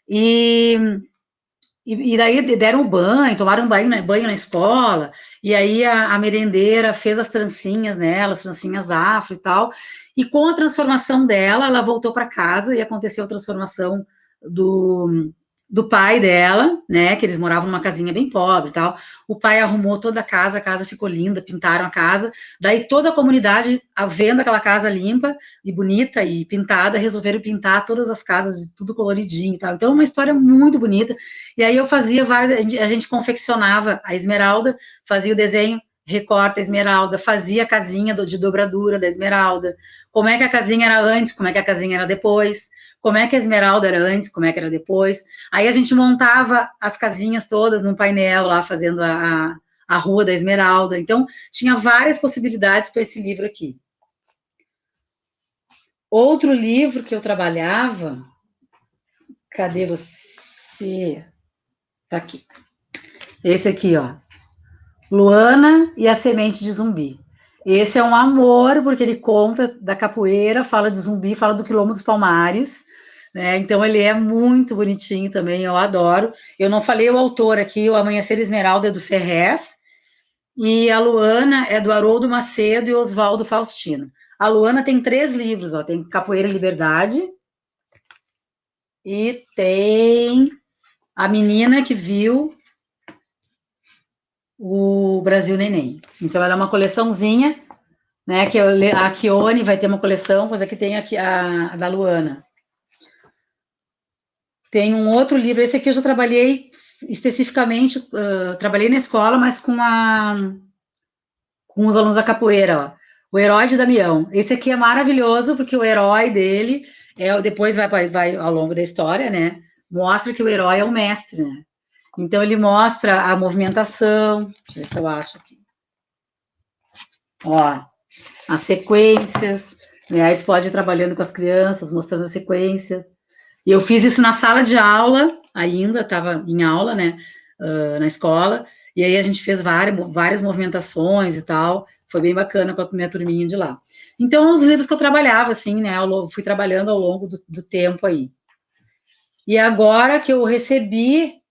e daí deram um banho, tomaram um banho na escola, e aí a merendeira fez as trancinhas nela, as trancinhas afro e tal, e com a transformação dela, ela voltou para casa e aconteceu a transformação do pai dela, né, que eles moravam numa casinha bem pobre e tal. O pai arrumou toda a casa ficou linda, pintaram a casa, daí toda a comunidade, vendo aquela casa limpa e bonita e pintada, resolveram pintar todas as casas de tudo coloridinho e tal. Então, é uma história muito bonita. E aí eu fazia a gente confeccionava a esmeralda, fazia o desenho, recorta a esmeralda, fazia a casinha de dobradura da esmeralda, como é que a casinha era antes, como é que a casinha era depois, como é que a esmeralda era antes, como é que era depois. Aí a gente montava as casinhas todas num painel lá, fazendo a rua da esmeralda. Então, tinha várias possibilidades para esse livro aqui. Outro livro que eu trabalhava, cadê você? Tá aqui. Esse aqui, ó. Luana e a Semente de Zumbi. Esse é um amor, porque ele conta da capoeira, fala de zumbi, fala do Quilombo dos Palmares, né? Então ele é muito bonitinho também, eu adoro. Eu não falei o autor aqui, o Amanhecer Esmeralda é do Ferrez, e a Luana é do Haroldo Macedo e Oswaldo Faustino. A Luana tem 3 livros, ó, tem Capoeira e Liberdade, e tem A Menina que Viu o Brasil Neném. Então, ela é uma coleçãozinha, né, que a Kione vai ter uma coleção, pois aqui tem a da Luana. Tem um outro livro, esse aqui eu já trabalhei especificamente, trabalhei na escola, mas com os alunos da capoeira, ó. O Herói de Damião. Esse aqui é maravilhoso, porque o herói dele, depois vai ao longo da história, né, mostra que o herói é o mestre, né. Então, ele mostra a movimentação, deixa eu ver se eu acho aqui. Ó, as sequências, né? Aí tu pode ir trabalhando com as crianças, mostrando a sequência. E eu fiz isso na sala de aula, ainda estava em aula, né, na escola, e aí a gente fez várias movimentações e tal, foi bem bacana com a minha turminha de lá. Então, os livros que eu trabalhava, assim, né, fui trabalhando ao longo do tempo aí. E agora que eu recebi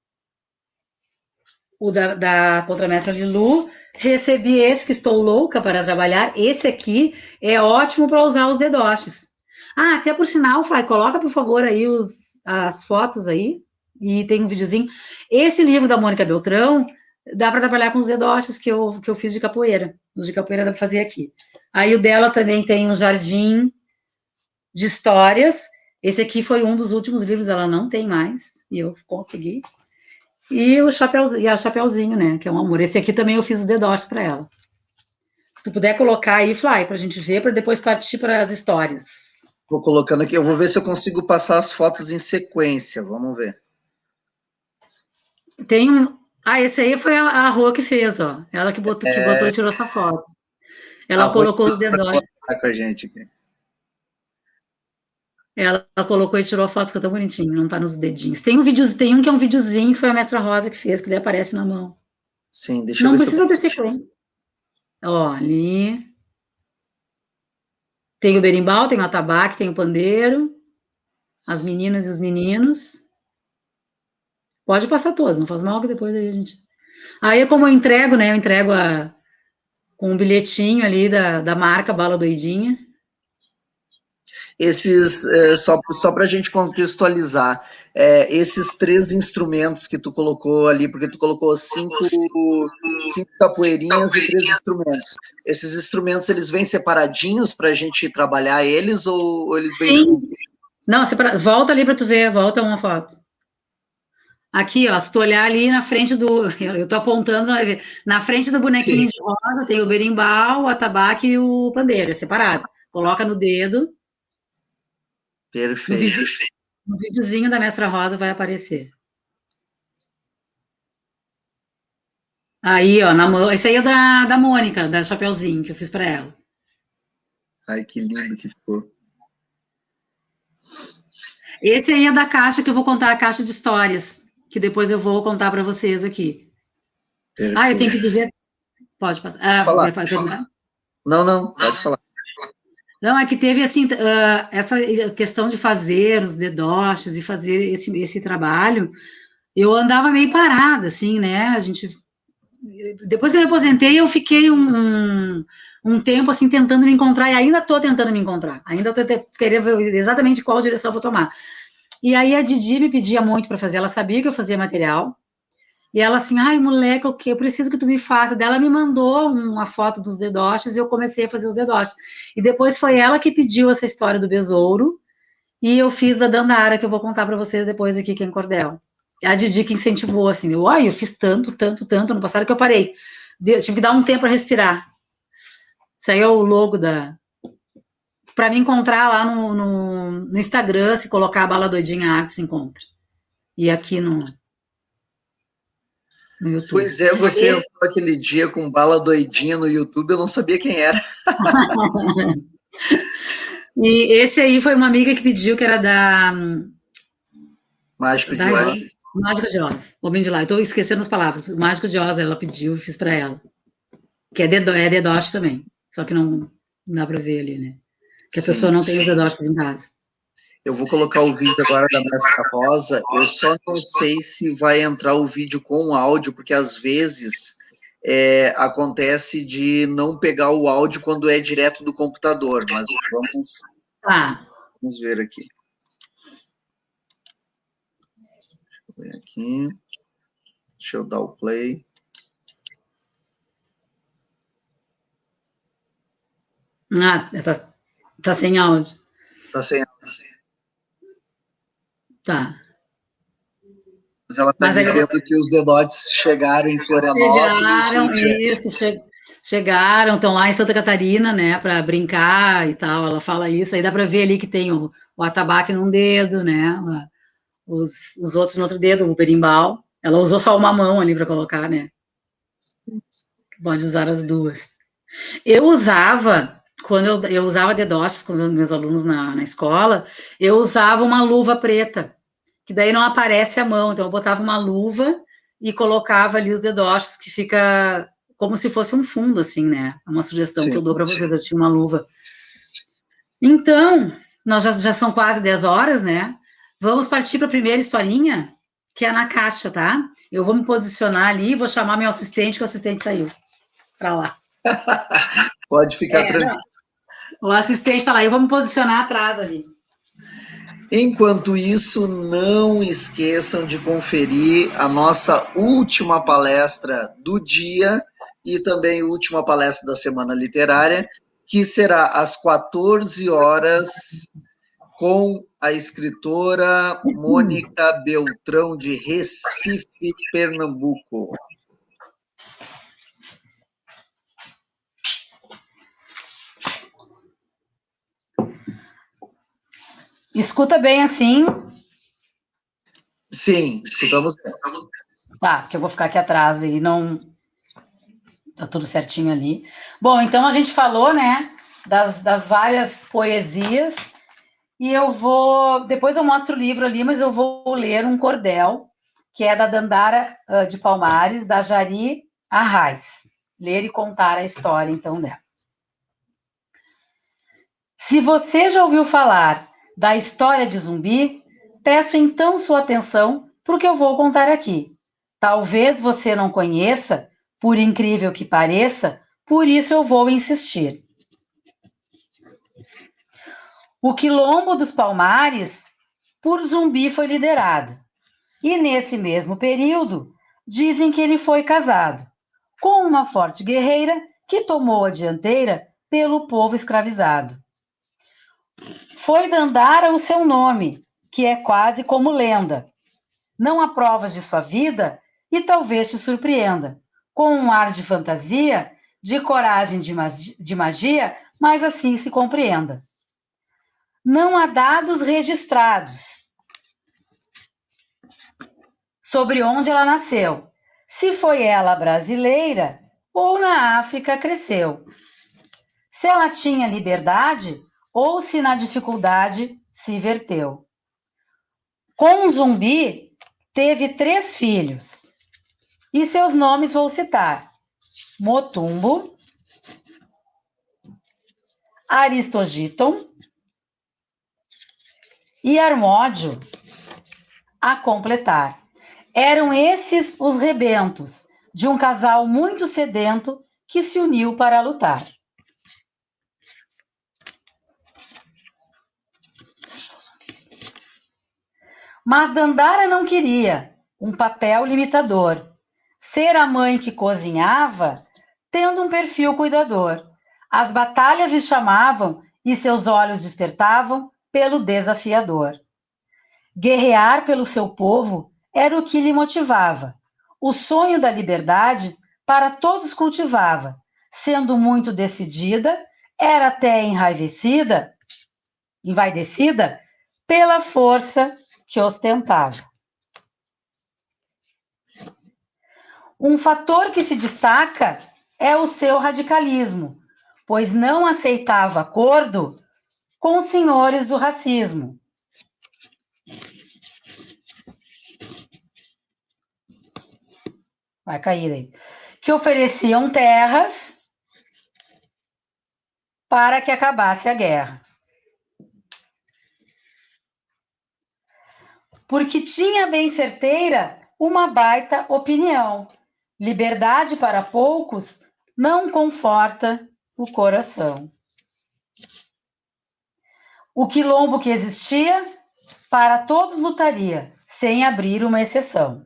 o da Contramestra Lilu, recebi esse que estou louca para trabalhar. Esse aqui é ótimo para usar os dedoches. Ah, até por sinal, Fly, coloca, por favor, aí as fotos aí, e tem um videozinho. Esse livro da Mônica Beltrão, dá para trabalhar com os dedoches que eu fiz de capoeira. Os de capoeira dá para fazer aqui. Aí o dela também tem um jardim de histórias. Esse aqui foi um dos últimos livros, ela não tem mais, e eu consegui. E a Chapeuzinho, né, que é um amor. Esse aqui também eu fiz o dedoche para ela. Se tu puder colocar aí, Fly, para a gente ver, para depois partir para as histórias. Vou colocando aqui, eu vou ver se eu consigo passar as fotos em sequência, vamos ver. Tem um... Ah, esse aí foi a Rô que fez, ó. Ela que botou e tirou essa foto. Ela colocou os dedoches. Com a gente aqui. Ela colocou e tirou a foto, ficou tão bonitinho, não tá nos dedinhos. Tem um que é um videozinho que foi a Mestra Rosa que fez, que daí aparece na mão. Sim, deixa eu ver se Não precisa ter sequência. Ó, ali. Tem o berimbau, tem o atabaque, tem o pandeiro, as meninas e os meninos. Pode passar todos, não faz mal que depois aí a gente... Aí, como eu entrego, né, com um bilhetinho ali da marca Bala Doidinha. Esses, só para a gente contextualizar, esses 3 instrumentos que tu colocou ali, porque tu colocou 5 capoeirinhas e 3 instrumentos. Esses instrumentos, eles vêm separadinhos para a gente trabalhar eles, ou eles vêm juntos? Não, volta ali para tu ver, volta uma foto. Aqui, ó, se tu olhar ali na frente eu tô apontando, na frente do bonequinho de rosa, tem o berimbau, o atabaque e o pandeiro, é separado. Coloca no dedo. Perfeito. No videozinho da Mestra Rosa vai aparecer. Aí, ó, esse aí é da Mônica, da Chapeuzinho, que eu fiz para ela. Ai, que lindo que ficou. Esse aí é da caixa, que eu vou contar a caixa de histórias, que depois eu vou contar para vocês aqui. Perfeito. Ah, eu tenho que dizer... Pode passar. Ah, falar. Terminar? Não, pode falar. Não, é que teve, assim, essa questão de fazer os dedoches e fazer esse trabalho, eu andava meio parada, assim, né? Depois que eu me aposentei, eu fiquei um tempo, assim, tentando me encontrar, e ainda estou tentando me encontrar. Ainda estou querendo ver exatamente qual direção eu vou tomar. E aí a Didi me pedia muito para fazer, ela sabia que eu fazia material, e ela assim, ai, moleque, eu preciso que tu me faça. Daí ela me mandou uma foto dos dedoches e eu comecei a fazer os dedoches. E depois foi ela que pediu essa história do besouro e eu fiz da Dandara, que eu vou contar para vocês depois aqui, que é em cordel. A Didi que incentivou, assim, eu fiz tanto no passado que eu parei. Eu tive que dar um tempo para respirar. Isso aí é o logo para me encontrar lá no Instagram, se colocar a Bala Doidinha Arte se encontra. E aqui no YouTube. Pois é, você entrou aquele dia com Bala Doidinha no YouTube, eu não sabia quem era. E esse aí foi uma amiga que pediu, que era da Mágico de Oz. Mágico de Oz, Homem de Lá. Estou esquecendo as palavras. O Mágico de Oz, ela pediu e fiz para ela. Que é dedoche também. Só que não dá para ver ali, né? Que a pessoa não tem os dedoches em casa. Eu vou colocar o vídeo agora da Mestra Rosa. Eu só não sei se vai entrar o vídeo com áudio, porque às vezes acontece de não pegar o áudio quando é direto do computador. Mas vamos ver aqui. Deixa eu ver aqui. Deixa eu dar o play. Tá sem áudio. Tá sem áudio. Tá. Mas ela tá dizendo que os dedotes chegaram em Florianópolis. Chegaram, estão lá em Santa Catarina, né, para brincar e tal. Ela fala isso, aí dá para ver ali que tem o atabaque num dedo, né, os outros no outro dedo, o berimbau. Ela usou só uma mão ali para colocar, né. Pode usar as duas. Eu usava, quando eu usava dedoches com os meus alunos na escola, eu usava uma luva preta, que daí não aparece a mão, então eu botava uma luva e colocava ali os dedoches, que fica como se fosse um fundo, assim, né? É uma sugestão que eu dou para vocês, eu tinha uma luva. Então, nós já são quase 10 horas, né? Vamos partir para a primeira historinha, que é na caixa, tá? Eu vou me posicionar ali e vou chamar meu assistente, que o assistente saiu para lá. Pode ficar tranquilo. O assistente está lá, eu vou me posicionar atrás ali. Enquanto isso, não esqueçam de conferir a nossa última palestra do dia e também a última palestra da Semana Literária, que será às 14 horas com a escritora Mônica Beltrão, de Recife, Pernambuco. Escuta bem assim? Sim, escutamos bem. Tá, que eu vou ficar aqui atrás e não... Tá tudo certinho ali. Bom, então a gente falou, né, das várias poesias, e eu vou... Depois eu mostro o livro ali, mas eu vou ler um cordel, que é da Dandara de Palmares, da Jari Arraes. Ler e contar a história, então, dela. Se você já ouviu falar da história de Zumbi, peço então sua atenção para o que eu vou contar aqui. Talvez você não conheça, por incrível que pareça, por isso eu vou insistir. O Quilombo dos Palmares, por Zumbi, foi liderado. E nesse mesmo período, dizem que ele foi casado com uma forte guerreira que tomou a dianteira pelo povo escravizado. Foi Dandara o seu nome, que é quase como lenda. Não há provas de sua vida e talvez te surpreenda, com um ar de fantasia, de coragem de magia, mas assim se compreenda. não há dados registrados sobre onde ela nasceu, se foi ela brasileira ou na África cresceu, se ela tinha liberdade ou se na dificuldade se verteu. Com Zumbi, teve 3 filhos, e seus nomes vou citar: Motumbo, Aristogiton e Harmódio, a completar. Eram esses os rebentos de um casal muito sedento que se uniu para lutar. Mas Dandara não queria um papel limitador, ser a mãe que cozinhava, tendo um perfil cuidador. As batalhas lhe chamavam e seus olhos despertavam pelo desafiador. Guerrear pelo seu povo era o que lhe motivava. O sonho da liberdade para todos cultivava. Sendo muito decidida, era até envaidecida pela força que ostentava. Um fator que se destaca é o seu radicalismo, pois não aceitava acordo com os senhores do racismo. Vai cair aí. Que ofereciam terras para que acabasse a guerra. Porque tinha bem certeira uma baita opinião. Liberdade para poucos não conforta o coração. O quilombo que existia, para todos lutaria, sem abrir uma exceção.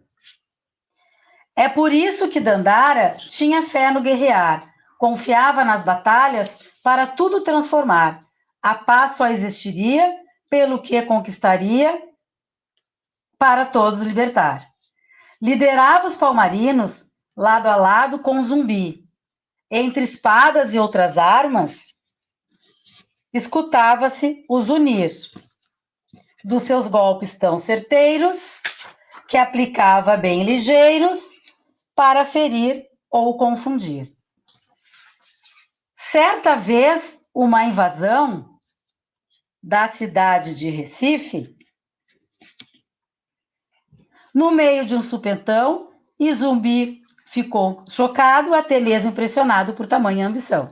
É por isso que Dandara tinha fé no guerrear, confiava nas batalhas para tudo transformar. A paz só existiria pelo que conquistaria para todos libertar. Liderava os palmarinos lado a lado com Zumbi. Entre espadas e outras armas, escutava-se os unir dos seus golpes tão certeiros, que aplicava bem ligeiros para ferir ou confundir. Certa vez, uma invasão da cidade de Recife, no meio de um supetão, e Zumbi ficou chocado, até mesmo impressionado por tamanha ambição.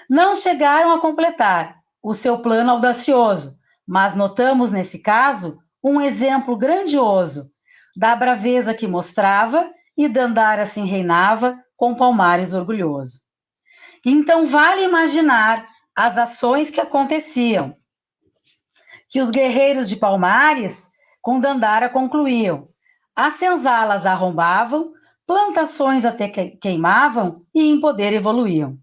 Não chegaram a completar o seu plano audacioso, mas notamos nesse caso um exemplo grandioso da braveza que mostrava e Dandara assim reinava com Palmares orgulhoso. Então vale imaginar as ações que aconteciam, que os guerreiros de Palmares com Dandara concluíam. As senzalas arrombavam, plantações até queimavam e em poder evoluíam.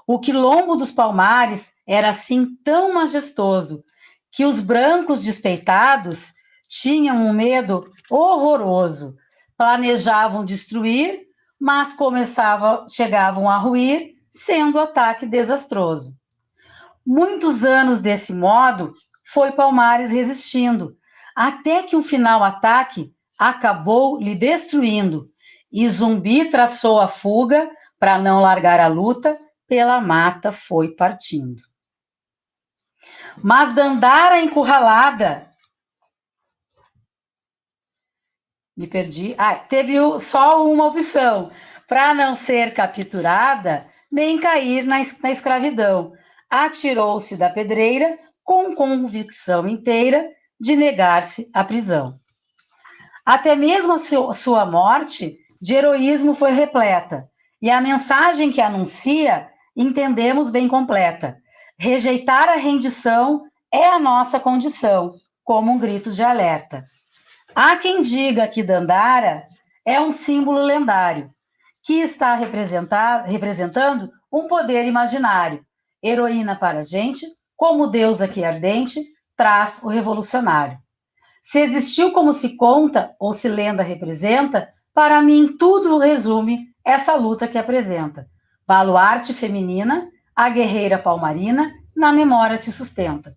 O quilombo dos Palmares era assim tão majestoso que os brancos despeitados tinham um medo horroroso. Planejavam destruir, mas chegavam a ruir, sendo o ataque desastroso. Muitos anos desse modo foi Palmares resistindo, até que um final ataque acabou lhe destruindo, e Zumbi traçou a fuga para não largar a luta, pela mata foi partindo. Mas Dandara encurralada, me perdi, teve só uma opção, para não ser capturada, nem cair na escravidão. Atirou-se da pedreira com convicção inteira de negar-se à prisão. Até mesmo a sua morte de heroísmo foi repleta, e a mensagem que anuncia entendemos bem completa. Rejeitar a rendição é a nossa condição, como um grito de alerta. Há quem diga que Dandara é um símbolo lendário, que está representando um poder imaginário. Heroína para a gente, como deusa que ardente, traz o revolucionário. Se existiu como se conta, ou se lenda representa, para mim tudo resume essa luta que apresenta. Baluarte feminina, a guerreira palmarina, na memória se sustenta.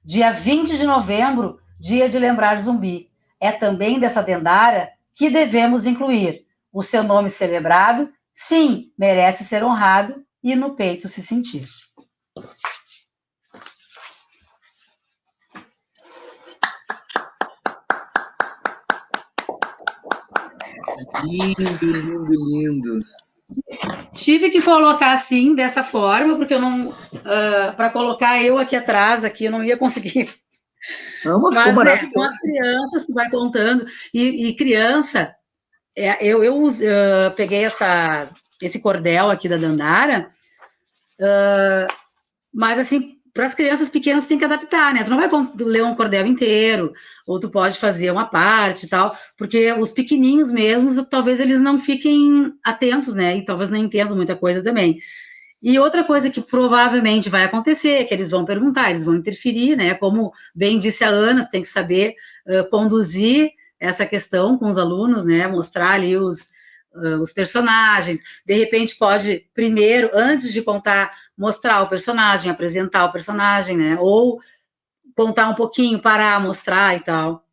Dia 20 de novembro, dia de lembrar Zumbi. É também dessa Dandara que devemos incluir. O seu nome celebrado, sim, merece ser honrado e no peito se sentir. Lindo, lindo, lindo. Tive que colocar assim, dessa forma, porque eu não... para colocar eu aqui atrás, aqui, eu não ia conseguir. Não, mas ficou Mas, maravilhoso. com as crianças, tu vai contando. E criança, eu peguei esse cordel aqui da Dandara, mas, assim, para as crianças pequenas tem que adaptar, né? Tu não vai ler um cordel inteiro, ou tu pode fazer uma parte e tal, porque os pequeninhos mesmos, talvez eles não fiquem atentos, né? E talvez não entendam muita coisa também. E outra coisa que provavelmente vai acontecer, que eles vão perguntar, eles vão interferir, né? Como bem disse a Ana, você tem que saber conduzir essa questão com os alunos, né? Mostrar ali os personagens. De repente pode, primeiro, antes de contar, mostrar o personagem, apresentar o personagem, né? Ou contar um pouquinho, parar, mostrar e tal.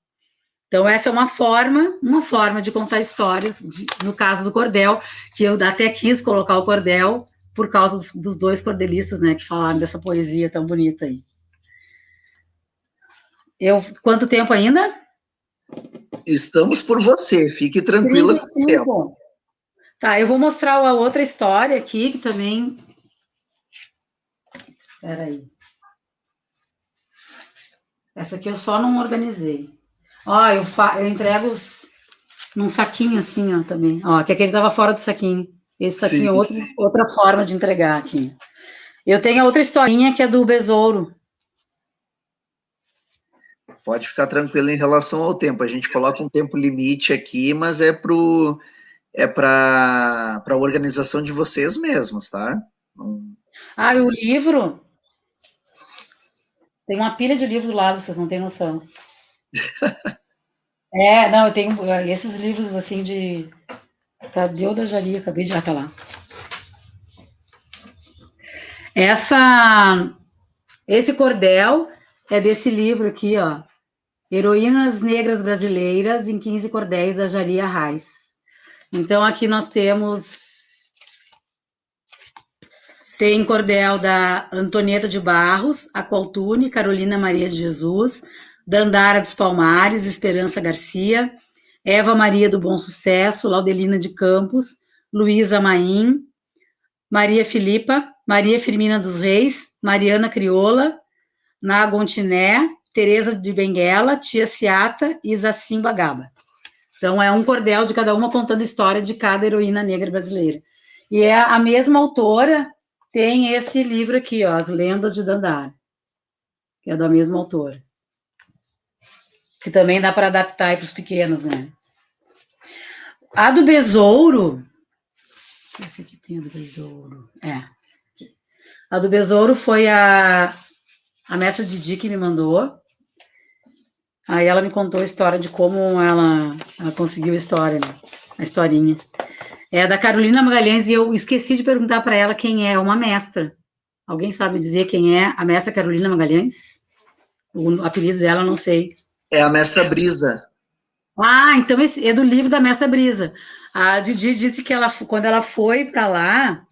Então, essa é uma forma de contar histórias, no caso do cordel, que eu até quis colocar o cordel por causa dos dois cordelistas, né, que falaram dessa poesia tão bonita aí. Quanto tempo ainda? Estamos por você, fique tranquila. 35. Tá, eu vou mostrar a outra história aqui, que também... Espera aí. Essa aqui eu só não organizei. Ó, eu entrego num saquinho assim, ó, também. Ó, que aquele tava fora do saquinho. Esse saquinho é outra forma de entregar aqui. Eu tenho a outra historinha, que é do besouro. Pode ficar tranquilo em relação ao tempo. A gente coloca um tempo limite aqui, mas é para a organização de vocês mesmos, tá? Ah, e o livro... Tem uma pilha de livros do lado, vocês não têm noção. Não, eu tenho esses livros, assim, de... Cadê o da Jari? Acabei de... Ah, tá lá. Esse cordel é desse livro aqui, ó. Heroínas Negras Brasileiras em 15 Cordéis, da Jari Arraes. Então, aqui nós tem cordel da Antonieta de Barros, Aqualtune, Carolina Maria de Jesus, Dandara dos Palmares, Esperança Garcia, Eva Maria do Bom Sucesso, Laudelina de Campos, Luísa Maim, Maria Filipa, Maria Firmina dos Reis, Mariana Crioula, Nagontiné, Tereza de Benguela, Tia Ciata e Zacim Bagaba. Então, é um cordel de cada uma contando a história de cada heroína negra brasileira. E é a mesma autora, tem esse livro aqui, ó, As Lendas de Dandara, que é da mesma autora. Que também dá para adaptar aí para os pequenos, né? A do besouro... Esse aqui tem a do besouro. A do besouro foi a mestra Didi que me mandou. Aí ela me contou a história de como ela conseguiu a história, né? A historinha. É da Carolina Magalhães, e eu esqueci de perguntar para ela quem é uma mestra. Alguém sabe dizer quem é a mestra Carolina Magalhães? O apelido dela, não sei. É a mestra Brisa. Ah, então esse é do livro da mestra Brisa. A Didi disse que quando ela foi para lá,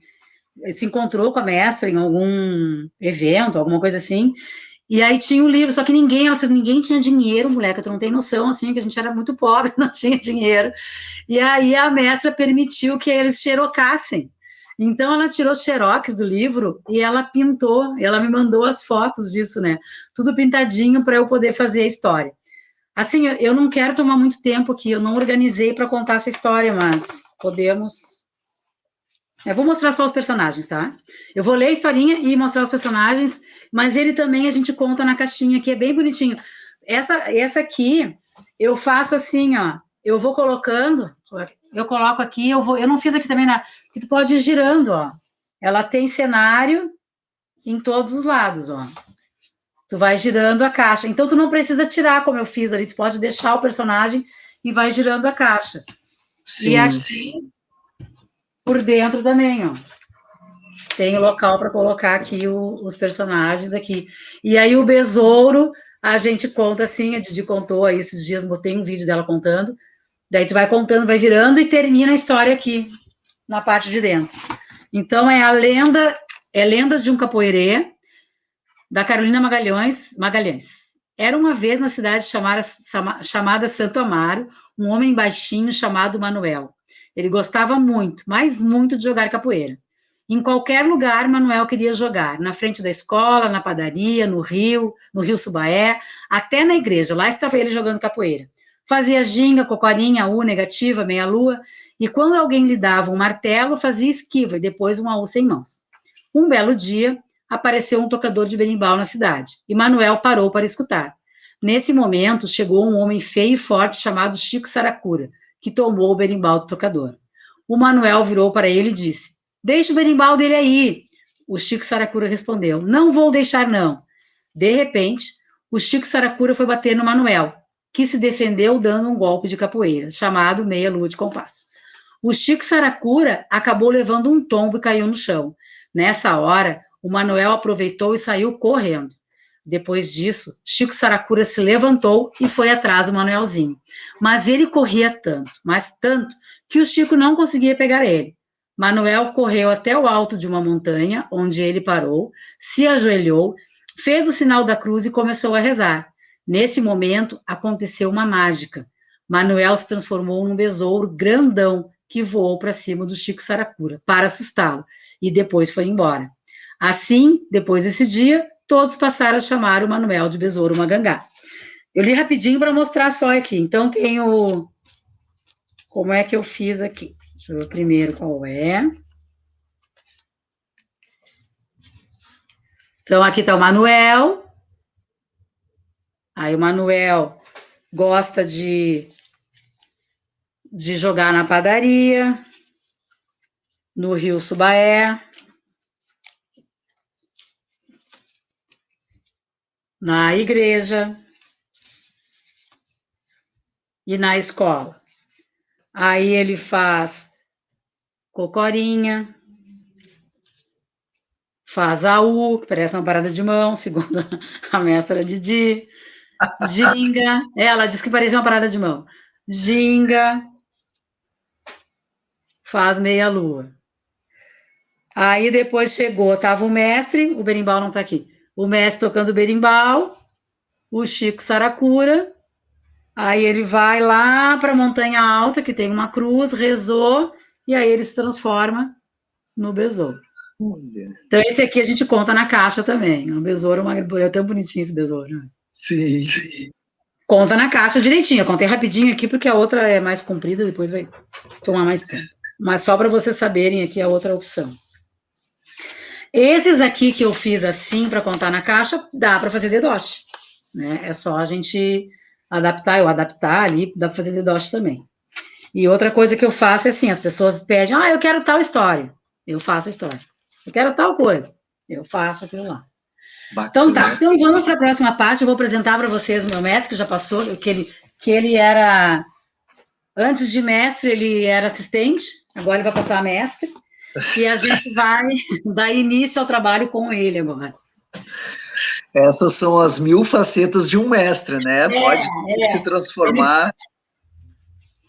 se encontrou com a mestra em algum evento, alguma coisa assim, e aí tinha o livro, só que ela disse, ninguém tinha dinheiro, moleque, tu não tem noção, assim, que a gente era muito pobre, não tinha dinheiro. E aí a mestra permitiu que eles xerocassem. Então ela tirou xerox do livro e ela pintou, ela me mandou as fotos disso, né? Tudo pintadinho para eu poder fazer a história. Assim, eu não quero tomar muito tempo aqui, eu não organizei para contar essa história, mas podemos... Eu vou mostrar só os personagens, tá? Eu vou ler a historinha e mostrar os personagens, mas ele também a gente conta na caixinha, que é bem bonitinho. Essa aqui, eu faço assim, ó, eu vou colocando, eu coloco aqui, eu não fiz aqui também nada, que tu pode ir girando, ó. Ela tem cenário em todos os lados, ó. Tu vai girando a caixa. Então, tu não precisa tirar, como eu fiz ali, tu pode deixar o personagem e vai girando a caixa. Sim. E aqui, por dentro também, ó. tem local para colocar aqui os personagens aqui. E aí o besouro, a gente conta assim, a Didi contou aí esses dias, botei um vídeo dela contando, daí tu vai contando, vai virando e termina a história aqui, na parte de dentro. Então, é Lendas de um Capoeirê, da Carolina Magalhães. Era uma vez na cidade chamada Santo Amaro, um homem baixinho chamado Manuel. Ele gostava muito, mas muito de jogar capoeira. Em qualquer lugar, Manuel queria jogar, na frente da escola, na padaria, no Rio Subaé, até na igreja, lá estava ele jogando capoeira. Fazia ginga, cocorinha, U, negativa, meia-lua, e quando alguém lhe dava um martelo, fazia esquiva e depois um AU sem mãos. Um belo dia, apareceu um tocador de berimbau na cidade, e Manuel parou para escutar. Nesse momento, chegou um homem feio e forte chamado Chico Saracura, que tomou o berimbau do tocador. O Manuel virou para ele e disse: "Deixa o berimbau dele aí." O Chico Saracura respondeu: "Não vou deixar, não." De repente, o Chico Saracura foi bater no Manuel, que se defendeu dando um golpe de capoeira, chamado meia-lua de compasso. O Chico Saracura acabou levando um tombo e caiu no chão. Nessa hora, o Manuel aproveitou e saiu correndo. Depois disso, Chico Saracura se levantou e foi atrás do Manuelzinho. Mas ele corria tanto, mas tanto, que o Chico não conseguia pegar ele. Manuel correu até o alto de uma montanha, onde ele parou, se ajoelhou, fez o sinal da cruz e começou a rezar. Nesse momento, aconteceu uma mágica. Manuel se transformou num besouro grandão que voou para cima do Chico Saracura, para assustá-lo, e depois foi embora. Assim, depois desse dia, todos passaram a chamar o Manuel de Besouro Magangá. Eu li rapidinho para mostrar só aqui. Então, tem o... Como é que eu fiz aqui? Deixa eu ver primeiro qual é. Então, aqui está o Manuel. Aí o Manuel gosta de jogar na padaria, no Rio Subaé, na igreja e na escola. Aí ele faz cocorinha, faz AU, que parece uma parada de mão, segundo a mestra Didi. Ginga, ela disse que parecia uma parada de mão. Ginga, faz meia-lua. Aí depois chegou, estava o mestre, o berimbau não está aqui, o mestre tocando berimbau, o Chico Saracura, aí ele vai lá para a Montanha Alta, que tem uma cruz, rezou, e aí ele se transforma no besouro. Então esse aqui a gente conta na caixa também, um besouro, é tão bonitinho esse besouro, né? Sim. Conta na caixa direitinho, eu contei rapidinho aqui, porque a outra é mais comprida, depois vai tomar mais tempo. Mas só para vocês saberem aqui a outra opção. Esses aqui que eu fiz assim, para contar na caixa, dá para fazer dedoche, né? É só a gente adaptar, eu adaptar ali, dá para fazer dedoche também. E outra coisa que eu faço é assim, as pessoas pedem, eu quero tal história, eu faço a história. Eu quero tal coisa, eu faço aquilo lá. Bacana. Então tá, então vamos para a próxima parte, eu vou apresentar para vocês o meu mestre, que já passou, que ele era, antes de mestre, ele era assistente, agora ele vai passar a mestre, e a gente vai dar início ao trabalho com ele agora. Essas são as 1000 facetas de um mestre, né? Pode se transformar.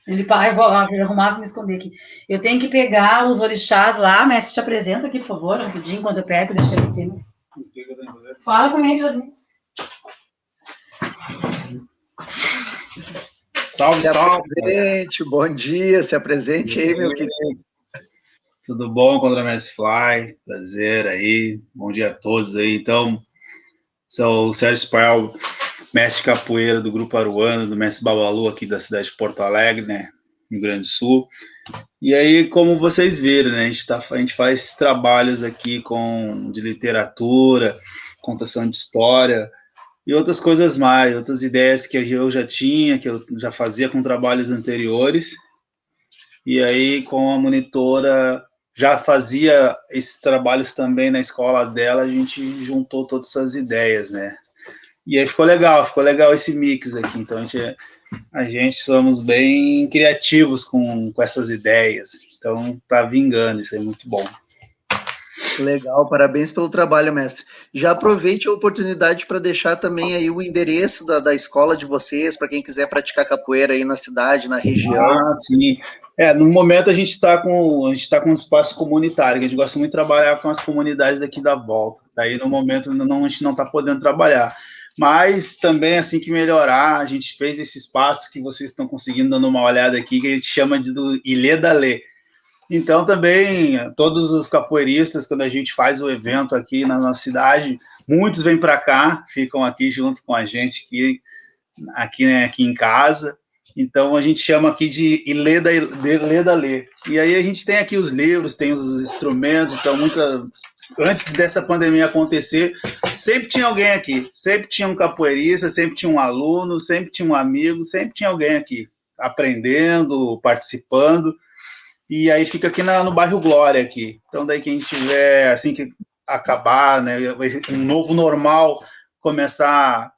Ele vou arrumar para me esconder aqui. Eu tenho que pegar os orixás lá, mestre, te apresenta aqui, por favor, rapidinho, quando eu pego, deixa ele em cima. Fala com ele, Jadinho. Salve, salve. Bom dia, se apresente aí, meu querido. Tudo bom, Contramestre Fly? Prazer aí, bom dia a todos aí. Então, sou o Sérgio Spaial, mestre capoeira do Grupo Aruana, do mestre Babalu aqui da cidade de Porto Alegre, né, Rio Grande do Sul. E aí, como vocês viram, né, a gente faz trabalhos aqui de literatura, contação de história e outras coisas mais, outras ideias que eu já tinha, que eu já fazia com trabalhos anteriores. E aí, com a monitora, já fazia esses trabalhos também na escola dela, a gente juntou todas essas ideias, né? E aí ficou legal esse mix aqui. Então, a gente somos bem criativos com essas ideias. Então, tá vingando, isso é muito bom. Legal, parabéns pelo trabalho, mestre. Já aproveite a oportunidade para deixar também aí o endereço da escola de vocês, para quem quiser praticar capoeira aí na cidade, na região. Ah, sim. No momento a gente está com um espaço comunitário, que a gente gosta muito de trabalhar com as comunidades aqui da volta. Daí, no momento, a gente não está podendo trabalhar. Mas também, assim que melhorar, a gente fez esse espaço que vocês estão conseguindo dando uma olhada aqui, que a gente chama do Ilê da Lê. Então, também, todos os capoeiristas, quando a gente faz o evento aqui na nossa cidade, muitos vêm para cá, ficam aqui junto com a gente, aqui em casa. Então, a gente chama aqui de Ilê da Lê. E aí a gente tem aqui os livros, tem os instrumentos. Então, antes dessa pandemia acontecer, sempre tinha alguém aqui. Sempre tinha um capoeirista, sempre tinha um aluno, sempre tinha um amigo, sempre tinha alguém aqui, aprendendo, participando. E aí fica aqui no bairro Glória aqui. Então, daí quem tiver, assim que acabar, né, um novo normal começar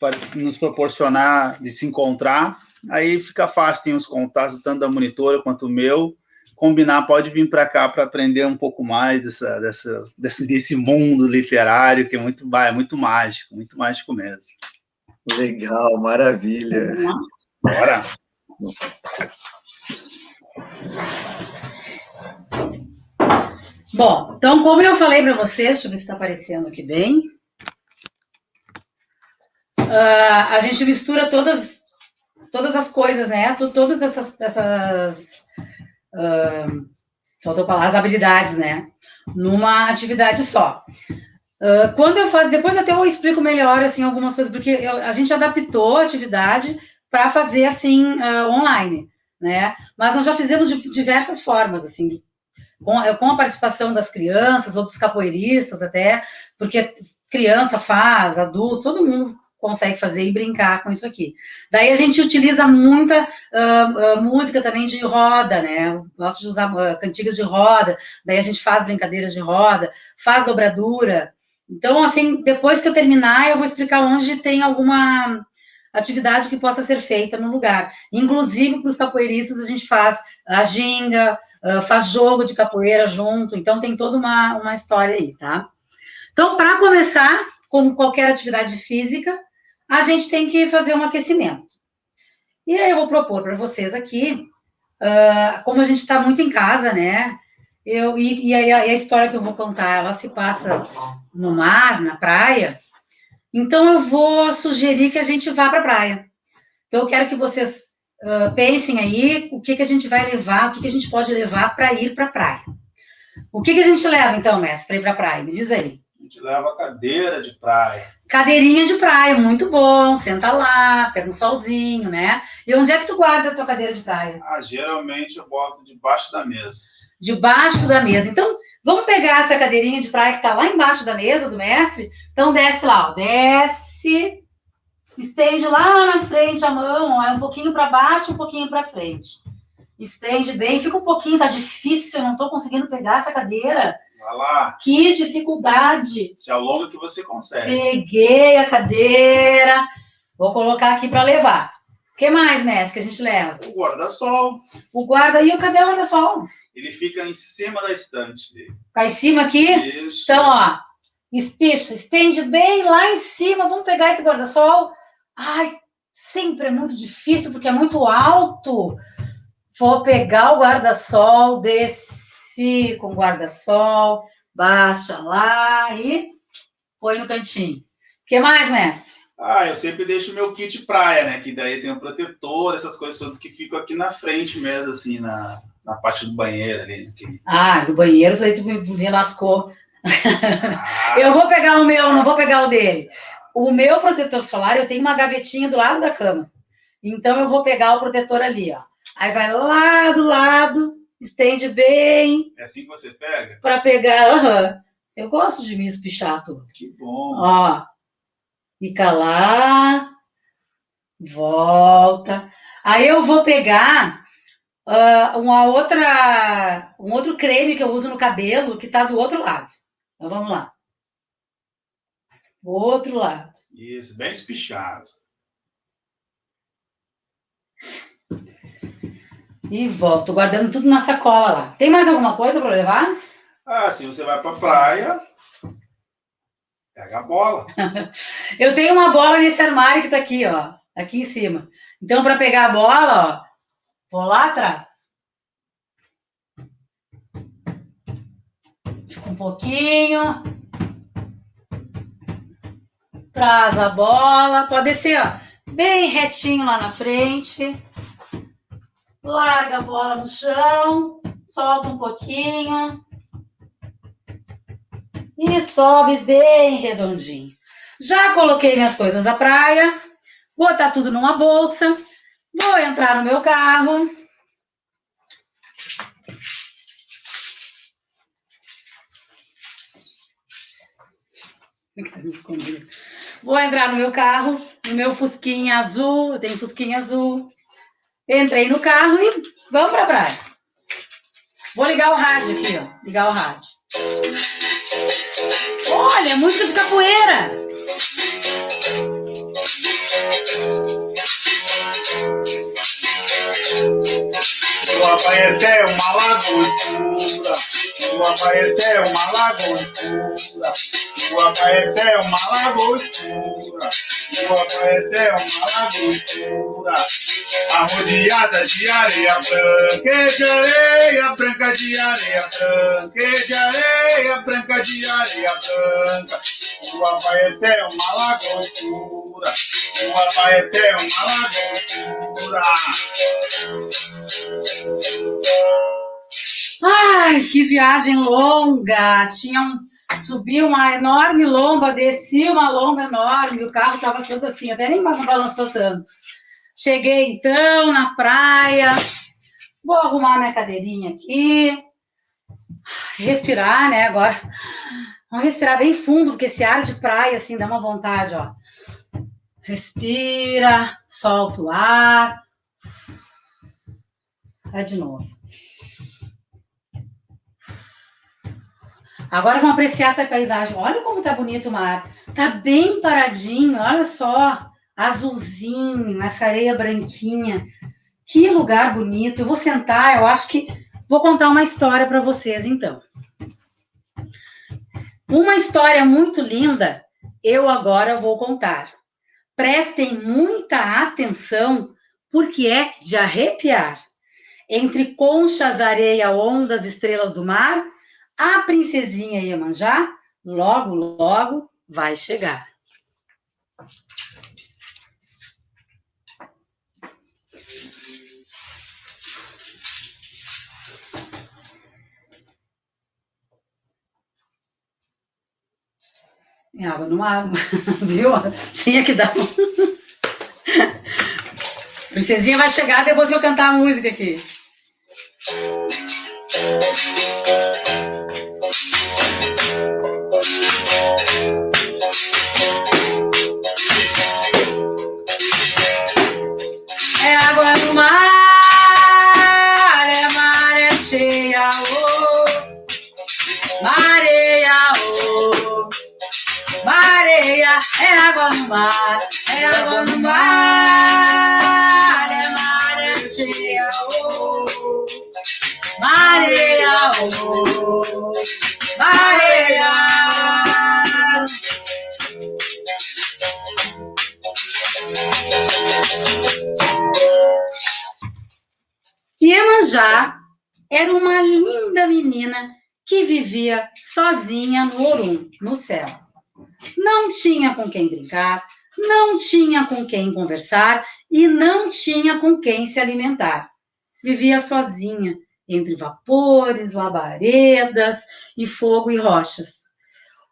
para nos proporcionar de se encontrar, aí fica fácil, tem os contatos tanto da monitora quanto o meu, combinar, pode vir para cá para aprender um pouco mais desse mundo literário, que é muito mágico mesmo. Legal, maravilha. Bora! Bom, então, como eu falei para vocês, deixa eu ver se está aparecendo aqui bem. A gente mistura todas as coisas, né? Todas essas faltou falar, as habilidades, né? Numa atividade só. Quando eu faço, depois até eu explico melhor, assim, algumas coisas, porque a gente adaptou a atividade para fazer, assim, online, né? Mas nós já fizemos de diversas formas, assim, com a participação das crianças, ou dos capoeiristas até, porque criança faz, adulto, todo mundo consegue fazer e brincar com isso aqui. Daí a gente utiliza muita música também de roda, né? Eu gosto de usar cantigas de roda, daí a gente faz brincadeiras de roda, faz dobradura. Então, assim, depois que eu terminar, eu vou explicar onde tem alguma atividade que possa ser feita no lugar. Inclusive, para os capoeiristas, a gente faz a ginga, faz jogo de capoeira junto, então tem toda uma história aí, tá? Então, para começar, como qualquer atividade física, a gente tem que fazer um aquecimento. E aí eu vou propor para vocês aqui, como a gente está muito em casa, né? A história que eu vou contar, ela se passa no mar, na praia, então eu vou sugerir que a gente vá para a praia. Então eu quero que vocês pensem aí o que a gente vai levar, o que a gente pode levar para ir para a praia. O que a gente leva, então, mestre, para ir para a praia? Me diz aí. A gente leva cadeira de praia. Cadeirinha de praia, muito bom. Senta lá, pega um solzinho, né? E onde é que tu guarda a tua cadeira de praia? Geralmente eu boto debaixo da mesa. Debaixo da mesa. Então, vamos pegar essa cadeirinha de praia que tá lá embaixo da mesa do mestre. Então, desce lá, ó. Desce. Estende lá na frente a mão, ó, um pouquinho para baixo, um pouquinho para frente. Estende bem, fica um pouquinho, tá difícil, eu não tô conseguindo pegar essa cadeira. Vai lá. Que dificuldade. Se alonga que você consegue. Peguei a cadeira, vou colocar aqui para levar. O que mais, mestre, que a gente leva? O guarda-sol. Cadê o guarda-sol? Ele fica em cima da estante. Fica em cima aqui? Isso. Então, ó, espicha, estende bem lá em cima, vamos pegar esse guarda-sol. Ai, sempre é muito difícil, porque é muito alto. Vou pegar o guarda-sol, desci com o guarda-sol, baixa lá e põe no cantinho. O que mais, mestre? Eu sempre deixo o meu kit praia, né? Que daí tem um protetor, essas coisas todas que ficam aqui na frente mesmo, assim, na parte do banheiro ali. Do banheiro, tu me lascou. Eu vou pegar o meu, não vou pegar o dele. O meu protetor solar, eu tenho uma gavetinha do lado da cama. Então, eu vou pegar o protetor ali, ó. Aí vai lá do lado, estende bem. É assim que você pega? Para pegar, Eu gosto de me espichar tudo. Que bom. Ó, fica lá, volta. Aí eu vou pegar um outro creme que eu uso no cabelo, que tá do outro lado. Então, vamos lá. Do outro lado. Isso, bem espichado. E volto, guardando tudo na sacola lá. Tem mais alguma coisa para levar? Ah, se você vai pra praia, pega a bola. Eu tenho uma bola nesse armário que tá aqui, ó. Aqui em cima. Então, para pegar a bola, ó, vou lá atrás. Fica um pouquinho. Traz a bola. Pode descer, ó, bem retinho lá na frente. Larga a bola no chão. Solta um pouquinho. E sobe bem redondinho. Já coloquei minhas coisas da praia. Vou botar tudo numa bolsa. Vou entrar no meu carro. Vou entrar no meu carro, no meu fusquinha azul. Eu tenho fusquinha azul. Entrei no carro e vamos pra praia. Vou ligar o rádio aqui, ó. Ligar o rádio. Olha, música de capoeira. O Abaeté é uma lagoa escura. O Abaeté é uma lagoa escura. O Abaeté é uma lagoa escura. O Abaeté é uma lagoa escura. Arrodeada de areia branca, e de areia branca, de areia branca, e de areia branca, de areia branca. O Abaeté é uma lagoa escura. O Abaeté é uma lagoa escura. Ai, que viagem longa. Subi uma enorme lomba, desci uma lomba enorme. O carro estava todo assim, até nem mais não balançou tanto. Cheguei então na praia. Vou arrumar minha cadeirinha aqui. Respirar, né? Agora. Vamos respirar bem fundo, porque esse ar de praia, assim, dá uma vontade, ó. Respira, solta o ar. Vai de novo. Agora vamos apreciar essa paisagem. Olha como tá bonito o mar. Tá bem paradinho, olha só. Azulzinho, essa areia branquinha. Que lugar bonito. Eu vou sentar, eu acho que vou contar uma história para vocês, então. Uma história muito linda, eu agora vou contar. Prestem muita atenção, porque é de arrepiar. Entre conchas, areia, ondas, estrelas do mar, a princesinha Iemanjá, logo, logo, vai chegar. Tem água no mar, viu? Tinha que dar. Princesinha vai chegar, depois eu cantar a música aqui. É água no mar, é maré cheia, oh, mareia, oh, mareia, é água no mar, é água no mar, é maré cheia, oh, mareia, oh, mareia. Iemanjá era uma linda menina que vivia sozinha no Orum, no céu. Não tinha com quem brincar, não tinha com quem conversar e não tinha com quem se alimentar. Vivia sozinha, entre vapores, labaredas e fogo e rochas.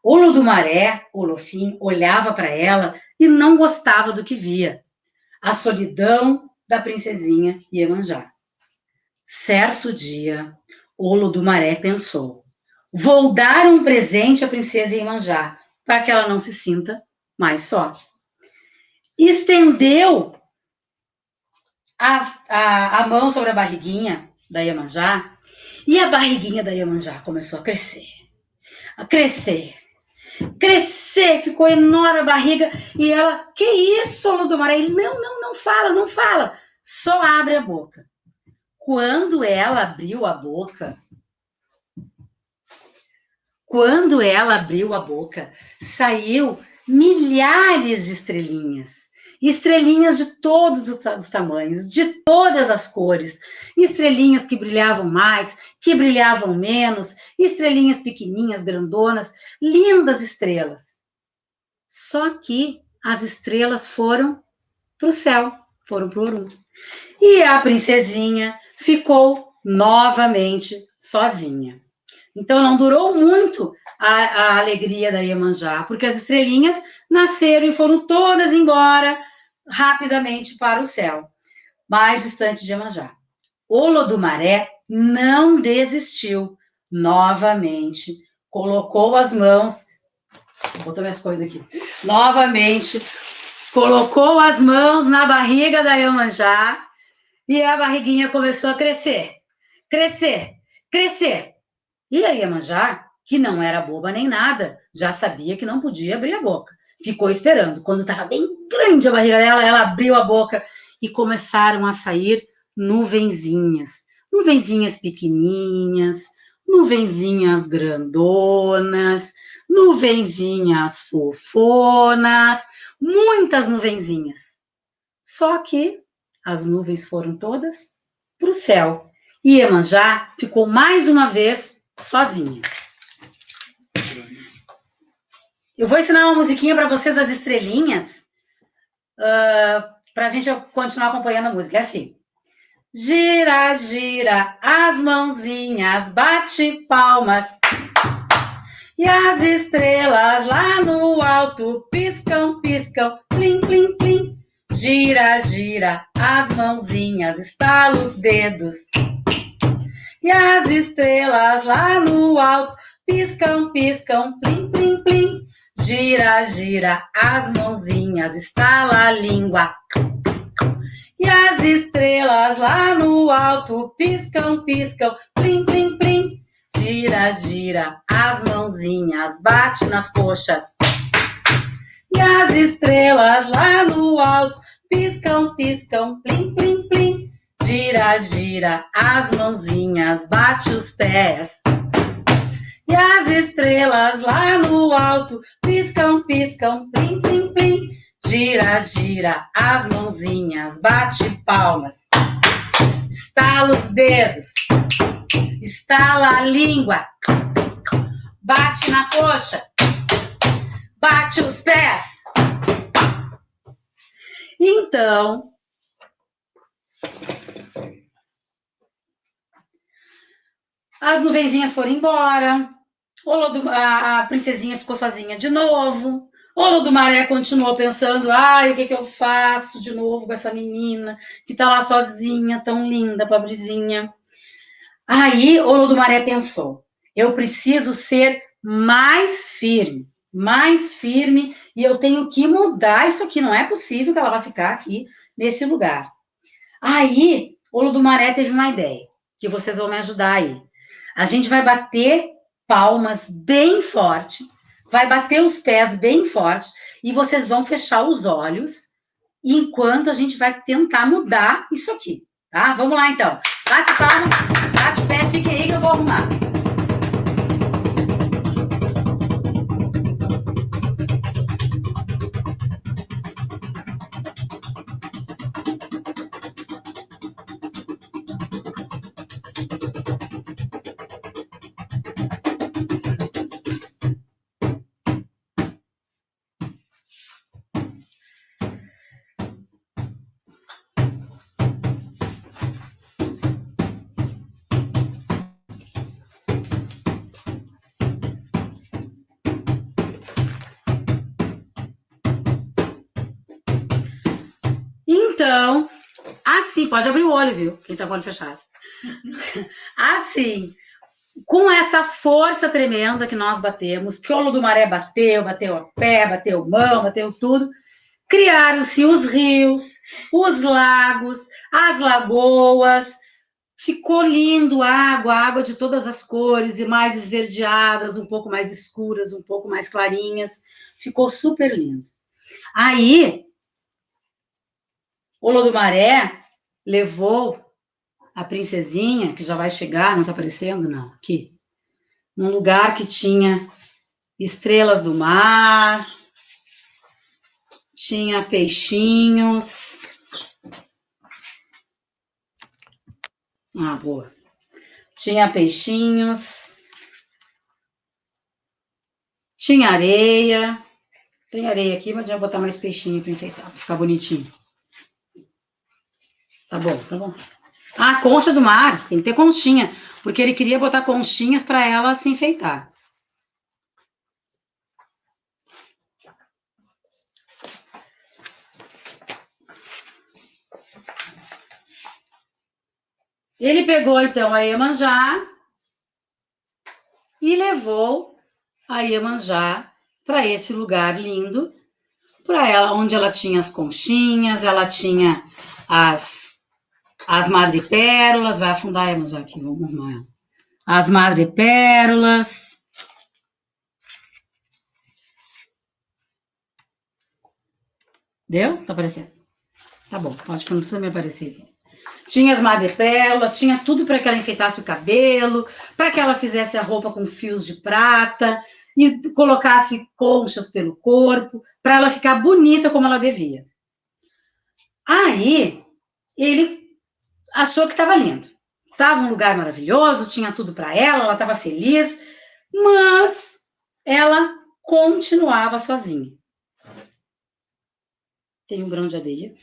Olodumaré, Olofim, olhava para ela e não gostava do que via. A solidão da princesinha Iemanjá. Certo dia, Olodumaré pensou: vou dar um presente à princesa Iemanjá, para que ela não se sinta mais só. Estendeu a mão sobre a barriguinha da Iemanjá, e a barriguinha da Iemanjá começou a crescer. A crescer. Crescer, ficou enorme a barriga, e ela, que isso, Olodumaré? Ele, não fala, não fala, só abre a boca. Quando ela abriu a boca, Quando ela abriu a boca, saiu milhares de estrelinhas. Estrelinhas de todos os tamanhos, de todas as cores. Estrelinhas que brilhavam mais, que brilhavam menos. Estrelinhas pequenininhas, grandonas. Lindas estrelas. Só que as estrelas foram para o céu, foram para o Orum. E a princesinha ficou novamente sozinha. Então, não durou muito a alegria da Iemanjá, porque as estrelinhas nasceram e foram todas embora rapidamente para o céu, mais distante de Iemanjá. Olodumaré não desistiu. Novamente, colocou as mãos... Vou botar minhas coisas aqui. Novamente, colocou as mãos na barriga da Iemanjá e a barriguinha começou a crescer. Crescer, crescer. E a Iemanjá, que não era boba nem nada, já sabia que não podia abrir a boca. Ficou esperando. Quando estava bem grande a barriga dela, ela abriu a boca e começaram a sair nuvenzinhas. Nuvenzinhas pequenininhas, nuvenzinhas grandonas, nuvenzinhas fofonas, muitas nuvenzinhas. Só que as nuvens foram todas para o céu. E Iemanjá ficou mais uma vez sozinha. Eu vou ensinar uma musiquinha para vocês das estrelinhas, para a gente continuar acompanhando a música. É assim. Gira, gira as mãozinhas, bate palmas. E as estrelas lá no alto piscam, piscam, plim, plim, plim. Gira, gira as mãozinhas, estala os dedos. E as estrelas lá no alto piscam, piscam, plim, plim, plim. Gira, gira as mãozinhas, estala a língua. E as estrelas lá no alto piscam, piscam, plim, plim, plim. Gira, gira as mãozinhas, bate nas coxas. E as estrelas lá no alto piscam, piscam, plim, plim, plim. Gira, gira as mãozinhas, bate os pés. E as estrelas lá no alto piscam, piscam, plim, plim, plim. Gira, gira as mãozinhas, bate palmas. Estala os dedos, estala a língua. Bate na coxa, bate os pés. Então, as nuvenzinhas foram embora, a princesinha ficou sozinha de novo, Olodumaré continuou pensando, o que eu faço de novo com essa menina que tá lá sozinha, tão linda, pobrezinha. Aí Olodumaré pensou, eu preciso ser mais firme, e eu tenho que mudar isso aqui, não é possível que ela vá ficar aqui nesse lugar. Aí Olodumaré teve uma ideia, que vocês vão me ajudar aí. A gente vai bater palmas bem forte, vai bater os pés bem forte, e vocês vão fechar os olhos, enquanto a gente vai tentar mudar isso aqui, tá? Vamos lá, então. Bate palma, bate o pé, fiquem aí que eu vou arrumar. Então, assim, pode abrir o olho, viu? Quem tá com o olho fechado. Assim, com essa força tremenda que nós batemos, que o Olodumaré bateu o pé, bateu mão, bateu tudo, criaram-se os rios, os lagos, as lagoas, ficou lindo água de todas as cores, e mais esverdeadas, um pouco mais escuras, um pouco mais clarinhas, ficou super lindo. Aí, Olodumaré levou a princesinha, que já vai chegar, não tá aparecendo, não, aqui. num lugar que tinha estrelas do mar, tinha peixinhos. Ah, boa. Tinha peixinhos, tinha areia. Tem areia aqui, mas já vou botar mais peixinho para enfeitar, para ficar bonitinho. Tá bom, tá bom. Ah, concha do mar, tem que ter conchinha, porque ele queria botar conchinhas para ela se enfeitar. Ele pegou, então, a Iemanjá e levou a Iemanjá para esse lugar lindo, para ela, onde ela tinha as conchinhas, ela tinha as madrepérolas, vai afundar a Iemanjá aqui, vamos arrumar ela. As madrepérolas. Deu? Tá aparecendo? Tá bom, pode que não precisa me aparecer aqui. Tinha as madrepérolas, tinha tudo para que ela enfeitasse o cabelo, para que ela fizesse a roupa com fios de prata e colocasse conchas pelo corpo, para ela ficar bonita como ela devia. Aí, ele achou que estava lindo. Estava um lugar maravilhoso, tinha tudo para ela estava feliz, mas ela continuava sozinha. Tem um grão de areia.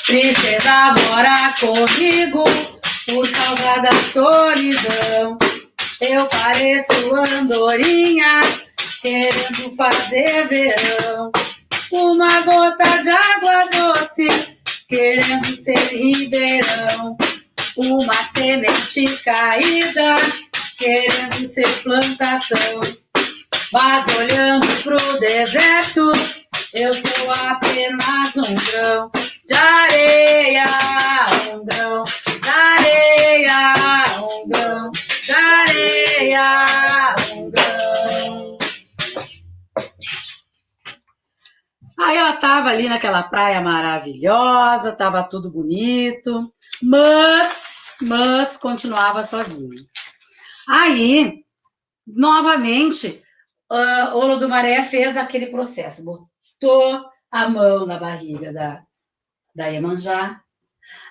Princesa, mora comigo por causa da solidão. Eu pareço andorinha querendo fazer verão. Uma gota de água doce querendo ser ribeirão. Uma semente caída querendo ser plantação. Mas olhando pro deserto, eu sou apenas um grão de areia, um grão de areia, um grão de areia, um grão. Aí ela tava ali naquela praia maravilhosa, tava tudo bonito, mas continuava sozinha. Aí, novamente, Olodumaré fez aquele processo, botou a mão na barriga da Iemanjá,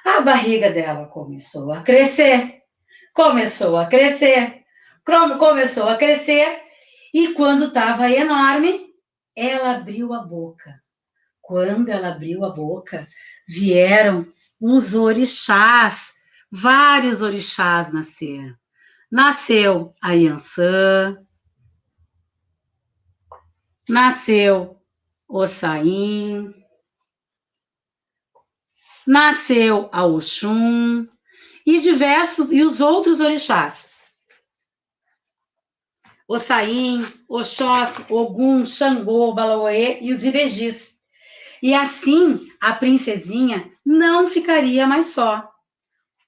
a barriga dela começou a crescer, e quando estava enorme, ela abriu a boca. Quando ela abriu a boca, vieram os orixás, vários orixás nasceram. Nasceu a Iansã, nasceu Ossain, nasceu a Oxum e os outros orixás. Ossain, Oxóssi, Ogum, Xangô, Balaoê e os Ibejis. E assim a princesinha não ficaria mais só.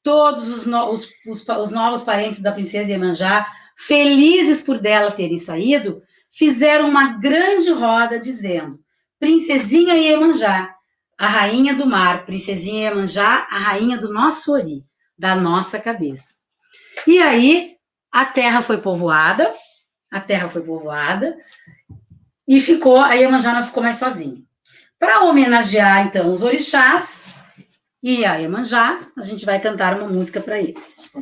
Todos os novos parentes da princesa Iemanjá, felizes por dela terem saído, fizeram uma grande roda dizendo: Princesinha Iemanjá, a rainha do mar, Princesinha Iemanjá, a rainha do nosso ori, da nossa cabeça. E aí a terra foi povoada, e a Iemanjá não ficou mais sozinha. Para homenagear, então, os orixás e a Iemanjá, a gente vai cantar uma música para eles.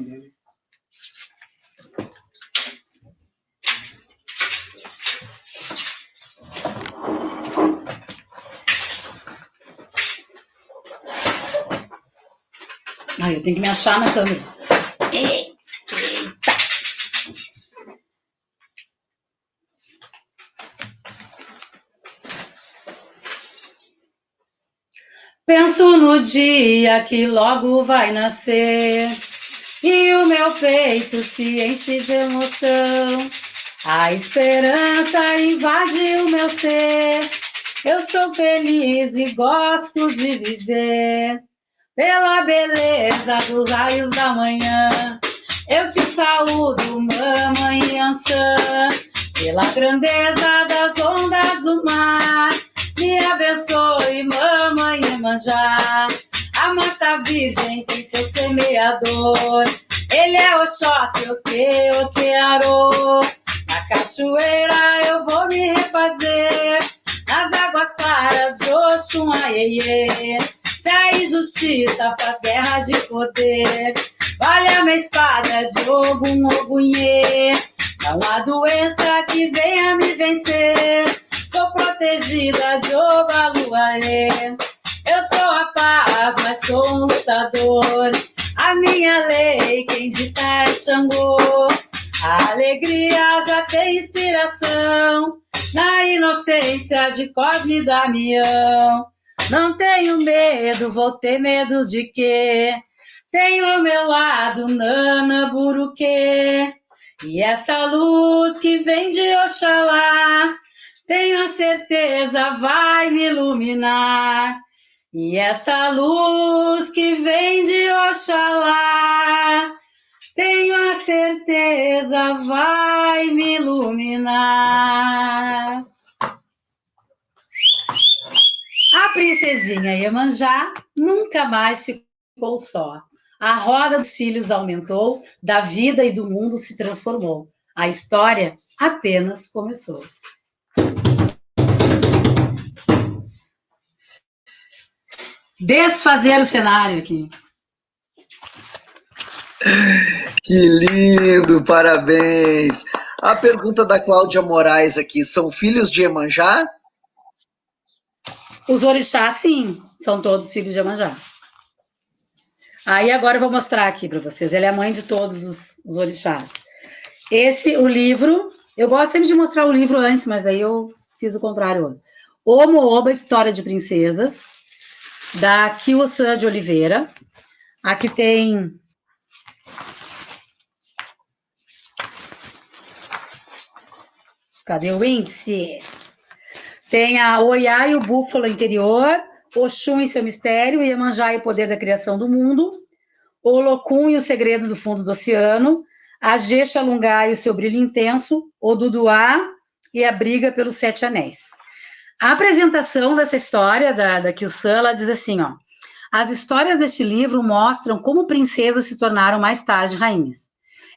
Ai, eu tenho que me achar na câmera. Eita! Penso no dia que logo vai nascer e o meu peito se enche de emoção. A esperança invade o meu ser. Eu sou feliz e gosto de viver. Pela beleza dos raios da manhã, eu te saúdo, mamãe Ançã. Pela grandeza das ondas do mar, me abençoe, mamãe Iemanjá. A mata virgem tem seu semeador, ele é Oxóssi, Oquearô. Na cachoeira eu vou me refazer, nas águas claras de Oxum, Aiê. Se a injustiça faz guerra de poder, vale a minha espada de Ogum, Ogunhê. Não há doença que venha me vencer, sou protegida de Obaluaê. Eu sou a paz, mas sou um lutador, a minha lei quem dita é Xangô. A alegria já tem inspiração na inocência de Cosme e Damião. Não tenho medo, vou ter medo de quê? Tenho ao meu lado Nana Buruquê. E essa luz que vem de Oxalá, tenho a certeza vai me iluminar. E essa luz que vem de Oxalá, tenho a certeza vai me iluminar. A princesinha Iemanjá nunca mais ficou só. A roda dos filhos aumentou, da vida e do mundo se transformou. A história apenas começou. Desfazer o cenário aqui. Que lindo, parabéns. A pergunta da Cláudia Moraes aqui, são filhos de Iemanjá? Os orixás, sim, são todos filhos de Iemanjá. Aí agora eu vou mostrar aqui para vocês. Ela é a mãe de todos os orixás. O livro, eu gosto sempre de mostrar o livro antes, mas daí eu fiz o contrário hoje. Omo-Oba, História de Princesas, da Kyo-san de Oliveira. Aqui tem... Cadê o índice? Tem a Oiá e o Búfalo Interior, Oxum e seu mistério, Iemanjá e o poder da criação do mundo, Olocum e o segredo do fundo do oceano, a Jexalungá e o seu brilho intenso, o Duduá e a briga pelos 7 anéis. A apresentação dessa história da Kyo-san, ela diz assim, ó, as histórias deste livro mostram como princesas se tornaram mais tarde rainhas.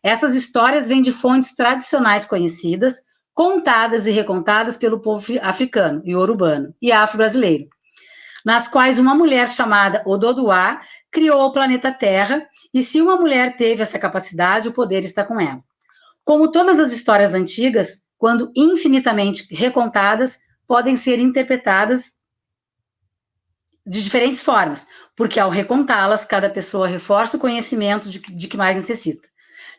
Essas histórias vêm de fontes tradicionais conhecidas, contadas e recontadas pelo povo africano, iorubano e afro-brasileiro, nas quais uma mulher chamada Ododuá criou o planeta Terra, e se uma mulher teve essa capacidade, o poder está com ela. Como todas as histórias antigas, quando infinitamente recontadas, podem ser interpretadas de diferentes formas, porque ao recontá-las, cada pessoa reforça o conhecimento de que mais necessita.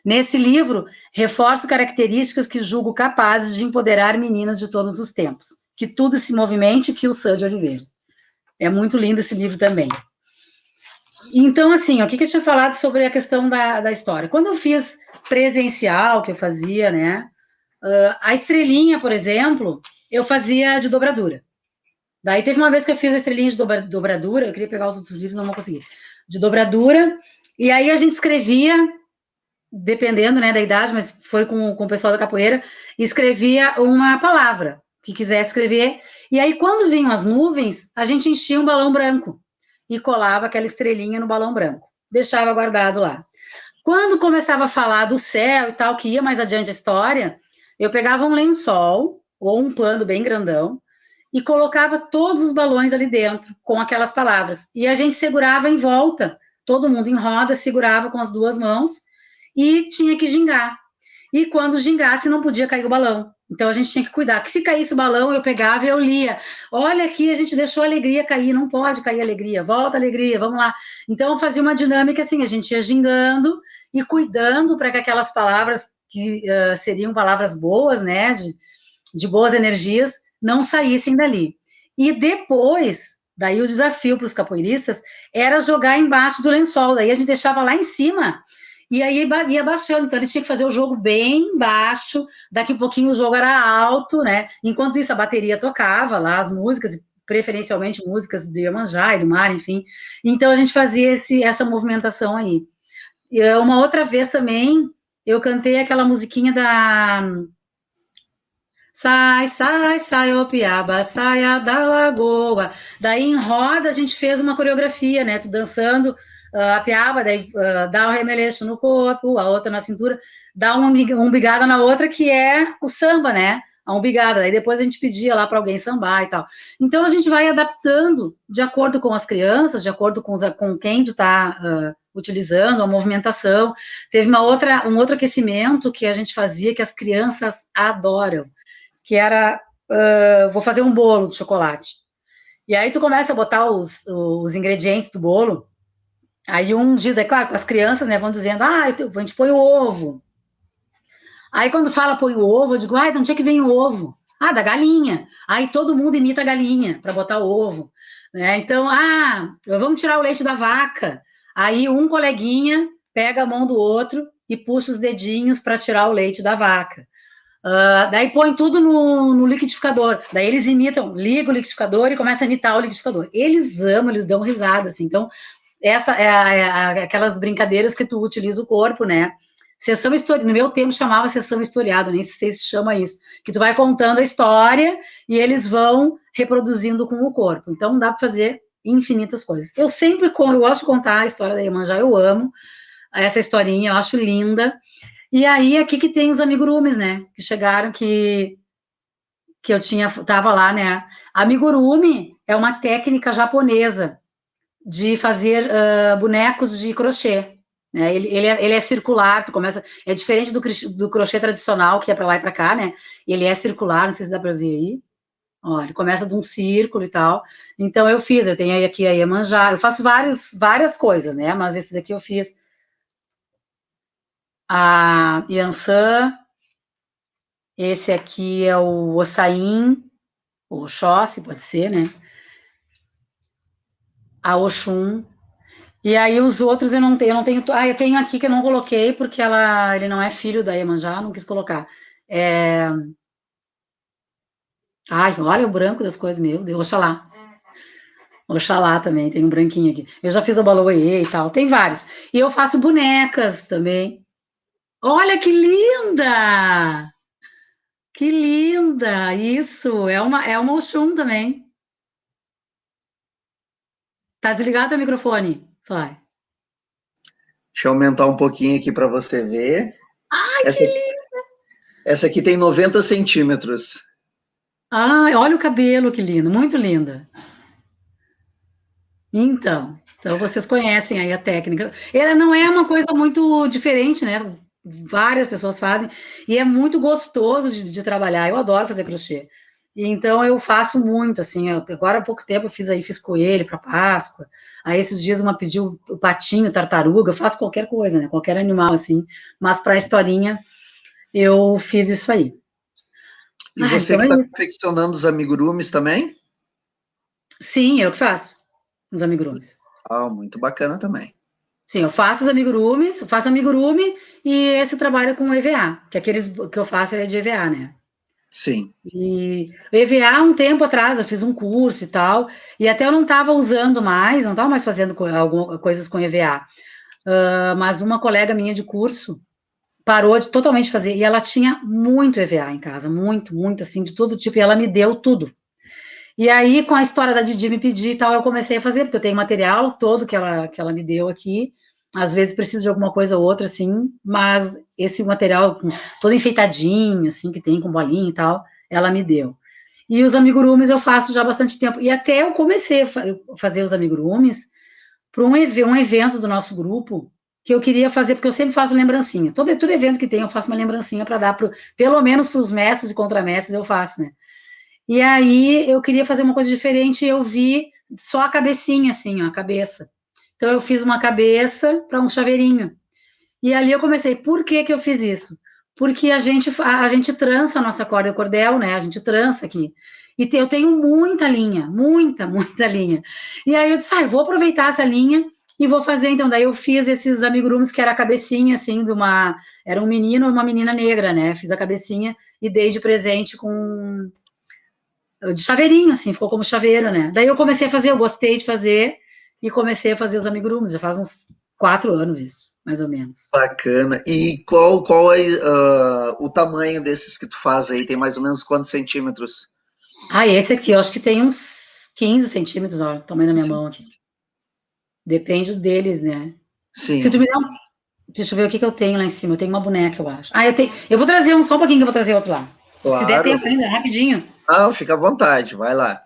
Nesse livro, reforço características que julgo capazes de empoderar meninas de todos os tempos. Que tudo se movimente, Kyo-san de Oliveira. É muito lindo esse livro também. Então, assim, o que eu tinha falado sobre a questão da história? Quando eu fiz presencial, que eu fazia, né? A estrelinha, por exemplo, eu fazia de dobradura. Daí teve uma vez que eu fiz a estrelinha de dobradura, eu queria pegar os outros livros, não vou conseguir. De dobradura, e aí a gente escrevia... dependendo, né, da idade, mas foi com o pessoal da capoeira, escrevia uma palavra que quisesse escrever, e aí quando vinham as nuvens, a gente enchia um balão branco e colava aquela estrelinha no balão branco, deixava guardado lá. Quando começava a falar do céu e tal, que ia mais adiante a história, eu pegava um lençol ou um pano bem grandão e colocava todos os balões ali dentro com aquelas palavras, e a gente segurava em volta, todo mundo em roda, segurava com as duas mãos e tinha que gingar. E quando gingasse, não podia cair o balão. Então, a gente tinha que cuidar. Porque se caísse o balão, eu pegava e eu lia. Olha aqui, a gente deixou a alegria cair. Não pode cair a alegria. Volta a alegria, vamos lá. Então, eu fazia uma dinâmica assim. A gente ia gingando e cuidando para que aquelas palavras, que seriam palavras boas, né? De boas energias, não saíssem dali. E depois... daí o desafio para os capoeiristas era jogar embaixo do lençol. Daí a gente deixava lá em cima... E aí ia baixando, então ele tinha que fazer o jogo bem baixo, daqui a pouquinho o jogo era alto, né? Enquanto isso a bateria tocava lá as músicas, preferencialmente músicas do Iemanjá e do mar, enfim. Então a gente fazia essa movimentação aí. E uma outra vez também, eu cantei aquela musiquinha da... Sai, sai, sai, ô piaba, saia da lagoa. Daí em roda a gente fez uma coreografia, né? Tu dançando a piaba, daí dá o remeleixo no corpo, a outra na cintura, dá uma umbigada na outra, que é o samba, né? A umbigada. Daí depois a gente pedia lá para alguém sambar e tal. Então a gente vai adaptando de acordo com as crianças, de acordo com quem tu tá utilizando, a movimentação. Teve um outro aquecimento que a gente fazia que as crianças adoram, que era, vou fazer um bolo de chocolate. E aí tu começa a botar os ingredientes do bolo, aí um dia, é claro, as crianças, né, vão dizendo, a gente põe o ovo. Aí quando fala põe o ovo, eu digo, de onde é que vem o ovo? Ah, da galinha. Aí todo mundo imita a galinha para botar o ovo. Né? Então, vamos tirar o leite da vaca. Aí um coleguinha pega a mão do outro e puxa os dedinhos para tirar o leite da vaca. Daí põe tudo no liquidificador. Daí eles imitam, liga o liquidificador e começa a imitar o liquidificador. Eles amam, eles dão risada, assim. Então, essa é aquelas brincadeiras que tu utiliza o corpo, né? Sessão historiada, no meu tempo chamava sessão historiada, nem sei se chama isso, que tu vai contando a história e eles vão reproduzindo com o corpo. Então, dá para fazer infinitas coisas. Eu gosto de contar a história da Iemanjá, eu amo essa historinha, eu acho linda. E aí, aqui que tem os amigurumis, né? Que chegaram, que eu tava lá, né? Amigurumi é uma técnica japonesa de fazer bonecos de crochê. Né? Ele é circular, é diferente do crochê tradicional, que é para lá e para cá, né? Ele é circular, não sei se dá para ver aí. Ó, ele começa de um círculo e tal. Então, eu tenho aí aqui a Iemanjá, eu faço várias coisas, né? Mas esses aqui eu fiz a Yansan, esse aqui é o Ossain, o Oxóssi, pode ser, né? A Oxum. E aí os outros eu não tenho. Eu tenho aqui que eu não coloquei, porque ele não é filho da Iemanjá, não quis colocar. Olha o branco das coisas, meu Deus, Oxalá. Oxalá também, tem um branquinho aqui. Eu já fiz o Baloê e tal, tem vários. E eu faço bonecas também. Olha que linda! Que linda! Isso, é uma Oxum também. Tá desligado o microfone? Vai. Deixa eu aumentar um pouquinho aqui para você ver. Ai, que linda! Essa aqui tem 90 centímetros. Olha o cabelo, que lindo, muito linda. Então vocês conhecem aí a técnica. Ela não é uma coisa muito diferente, né? Várias pessoas fazem, e é muito gostoso de trabalhar. Eu adoro fazer crochê. Então eu faço muito, assim, agora há pouco tempo eu fiz coelho para Páscoa, aí esses dias uma pediu o patinho, tartaruga, eu faço qualquer coisa, né, qualquer animal, assim, mas para a historinha eu fiz isso aí. E você que está confeccionando os amigurumis também? Sim, eu que faço os amigurumis. Muito bacana também. Sim, eu faço os amigurumis, faço amigurumi e esse trabalho com EVA, que aqueles que eu faço é de EVA, né? Sim. E o EVA, um tempo atrás, eu fiz um curso e tal, e até eu não estava usando mais, não estava mais fazendo coisas com EVA. Mas uma colega minha de curso parou de totalmente fazer, e ela tinha muito EVA em casa, muito, assim, de todo tipo, e ela me deu tudo. E aí, com a história da Didi me pedir e tal, eu comecei a fazer, porque eu tenho material todo que ela me deu aqui, às vezes preciso de alguma coisa ou outra, assim, mas esse material todo enfeitadinho, assim, que tem com bolinha e tal, ela me deu. E os amigurumis eu faço já há bastante tempo, e até eu comecei a fazer os amigurumis para um evento do nosso grupo, que eu queria fazer, porque eu sempre faço lembrancinha, todo evento que tem eu faço uma lembrancinha para dar, pelo menos para os mestres e contramestres eu faço, né? E aí eu queria fazer uma coisa diferente, e eu vi só a cabecinha, assim, ó, a cabeça. Então, eu fiz uma cabeça para um chaveirinho. E ali eu comecei, por que eu fiz isso? Porque a gente trança a nossa corda e o cordel, né? A gente trança aqui. E eu tenho muita linha, muita linha. E aí eu disse, vou aproveitar essa linha e vou fazer, então, daí eu fiz esses amigurumis que era a cabecinha, assim, era um menino e uma menina negra, né, fiz a cabecinha e dei de presente de chaveirinho, assim, ficou como chaveiro, né, daí eu comecei a fazer, eu gostei de fazer, e comecei a fazer os amigurumis, já faz uns 4 anos isso, mais ou menos. Bacana. E qual é o tamanho desses que tu faz aí? Tem mais ou menos quantos centímetros? Esse aqui, eu acho que tem uns 15 centímetros, ó, o tamanho da minha Sim. mão aqui. Depende deles, né? Sim. Se tu me dá um... Deixa eu ver o que eu tenho lá em cima. Eu tenho uma boneca, eu acho. Eu vou trazer só um pouquinho que eu vou trazer outro lá. Claro. Se der tempo ainda, rapidinho. Não, fica à vontade, vai lá.